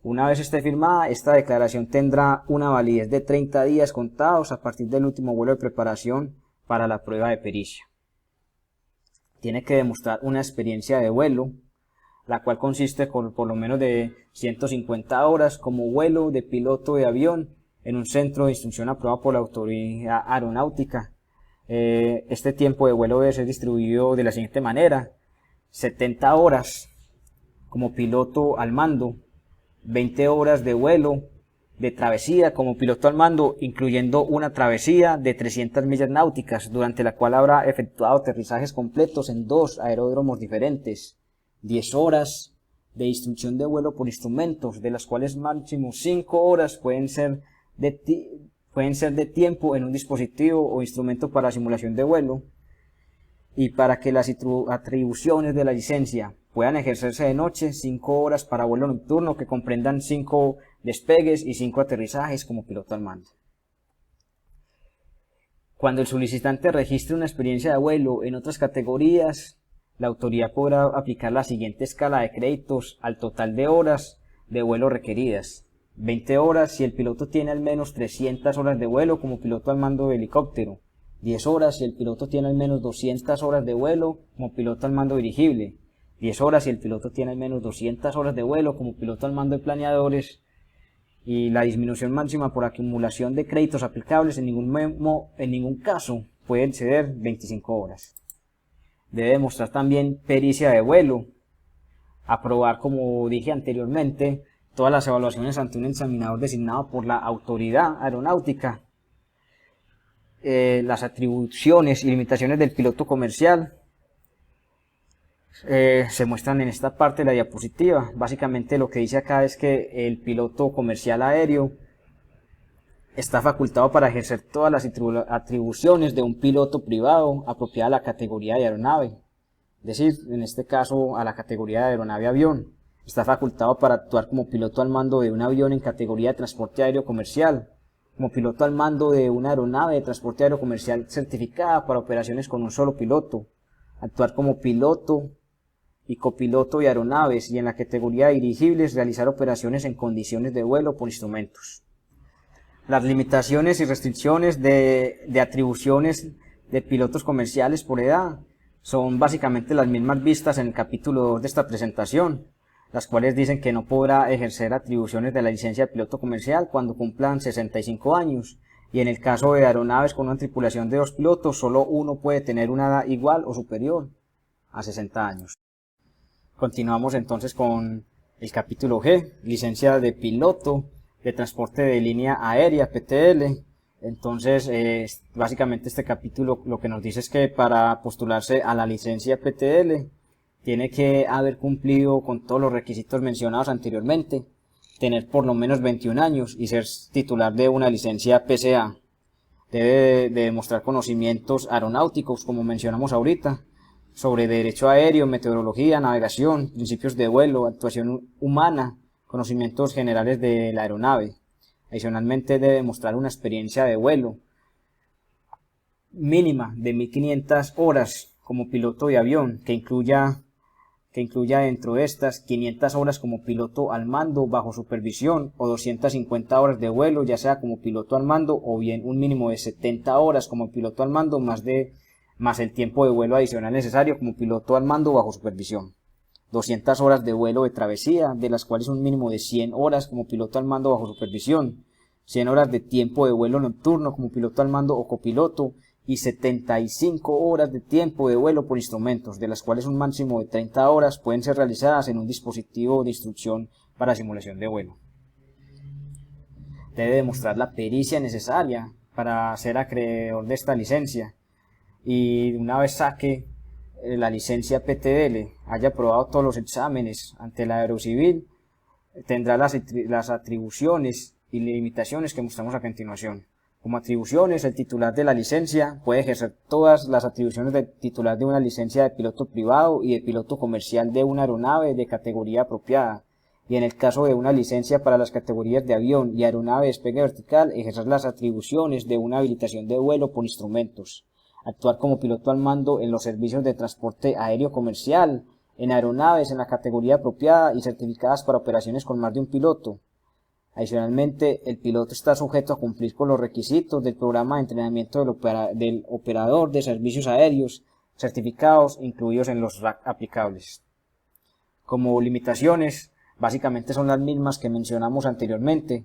S1: Una vez esté firmada, esta declaración tendrá una validez de 30 días contados a partir del último vuelo de preparación para la prueba de pericia. Tiene que demostrar una experiencia de vuelo, la cual consiste por lo menos de 150 horas como vuelo de piloto de avión en un centro de instrucción aprobado por la Autoridad Aeronáutica. Este tiempo de vuelo debe ser distribuido de la siguiente manera: 70 horas como piloto al mando, 20 horas de vuelo de travesía como piloto al mando, incluyendo una travesía de 300 millas náuticas, durante la cual habrá efectuado aterrizajes completos en 2 aeródromos diferentes. 10 horas de instrucción de vuelo por instrumentos, de las cuales máximo 5 horas pueden ser de tiempo en un dispositivo o instrumento para simulación de vuelo. Y para que las atribuciones de la licencia puedan ejercerse de noche, 5 horas para vuelo nocturno que comprendan 5 despegues y 5 aterrizajes como piloto al mando. Cuando el solicitante registre una experiencia de vuelo en otras categorías, la autoridad podrá aplicar la siguiente escala de créditos al total de horas de vuelo requeridas: 20 horas si el piloto tiene al menos 300 horas de vuelo como piloto al mando de helicóptero, 10 horas si el piloto tiene al menos 200 horas de vuelo como piloto al mando dirigible, 10 horas si el piloto tiene al menos 200 horas de vuelo como piloto al mando de planeadores, y la disminución máxima por acumulación de créditos aplicables en ningún caso puede exceder 25 horas. Debe demostrar también pericia de vuelo, aprobar, como dije anteriormente, todas las evaluaciones ante un examinador designado por la Autoridad Aeronáutica, las atribuciones y limitaciones del piloto comercial se muestran en esta parte de la diapositiva. Básicamente lo que dice acá es que el piloto comercial aéreo está facultado para ejercer todas las atribuciones de un piloto privado apropiada a la categoría de aeronave, es decir, en este caso a la categoría de aeronave avión. Está facultado para actuar como piloto al mando de un avión en categoría de transporte aéreo comercial, como piloto al mando de una aeronave de transporte aéreo comercial certificada para operaciones con un solo piloto, actuar como piloto y copiloto de aeronaves, y en la categoría de dirigibles realizar operaciones en condiciones de vuelo por instrumentos. Las limitaciones y restricciones de atribuciones de pilotos comerciales por edad son básicamente las mismas vistas en el capítulo 2 de esta presentación, las cuales dicen que no podrá ejercer atribuciones de la licencia de piloto comercial cuando cumplan 65 años, y en el caso de aeronaves con una tripulación de 2 pilotos, solo uno puede tener una edad igual o superior a 60 años. Continuamos entonces con el capítulo G, licencia de piloto de transporte de línea aérea, PTL. Entonces, básicamente este capítulo lo que nos dice es que para postularse a la licencia PTL tiene que haber cumplido con todos los requisitos mencionados anteriormente, tener por lo menos 21 años y ser titular de una licencia PCA. Debe de demostrar conocimientos aeronáuticos, como mencionamos ahorita, sobre derecho aéreo, meteorología, navegación, principios de vuelo, actuación humana, conocimientos generales de la aeronave. Adicionalmente debe demostrar una experiencia de vuelo mínima de 1500 horas como piloto de avión, que incluya dentro de estas 500 horas como piloto al mando bajo supervisión, o 250 horas de vuelo, ya sea como piloto al mando, o bien un mínimo de 70 horas como piloto al mando, más de más el tiempo de vuelo adicional necesario como piloto al mando bajo supervisión. 200 horas de vuelo de travesía, de las cuales un mínimo de 100 horas como piloto al mando bajo supervisión, 100 horas de tiempo de vuelo nocturno como piloto al mando o copiloto, y 75 horas de tiempo de vuelo por instrumentos, de las cuales un máximo de 30 horas pueden ser realizadas en un dispositivo de instrucción para simulación de vuelo. Debe demostrar la pericia necesaria para ser acreedor de esta licencia, y una vez saque la licencia PTL, haya aprobado todos los exámenes ante la Aerocivil, tendrá las atribuciones y limitaciones que mostramos a continuación. Como atribuciones, el titular de la licencia puede ejercer todas las atribuciones del titular de una licencia de piloto privado y de piloto comercial de una aeronave de categoría apropiada, y en el caso de una licencia para las categorías de avión y aeronave de despegue vertical, ejercer las atribuciones de una habilitación de vuelo por instrumentos, actuar como piloto al mando en los servicios de transporte aéreo comercial, en aeronaves en la categoría apropiada y certificadas para operaciones con más de un piloto. Adicionalmente, el piloto está sujeto a cumplir con los requisitos del programa de entrenamiento del operador de servicios aéreos certificados incluidos en los RAC aplicables. Como limitaciones, básicamente son las mismas que mencionamos anteriormente.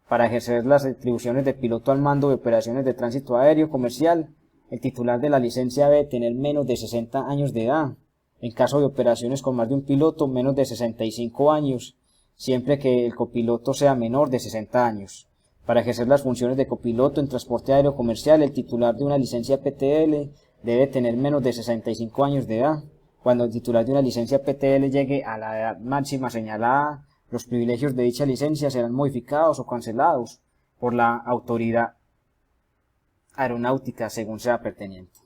S1: Para ejercer las atribuciones de piloto al mando de operaciones de tránsito aéreo comercial, el titular de la licencia debe tener menos de 60 años de edad. En caso de operaciones con más de un piloto, menos de 65 años, siempre que el copiloto sea menor de 60 años. Para ejercer las funciones de copiloto en transporte aéreo comercial, el titular de una licencia PTL debe tener menos de 65 años de edad. Cuando el titular de una licencia PTL llegue a la edad máxima señalada, los privilegios de dicha licencia serán modificados o cancelados por la autoridad aeronáutica según sea pertinente.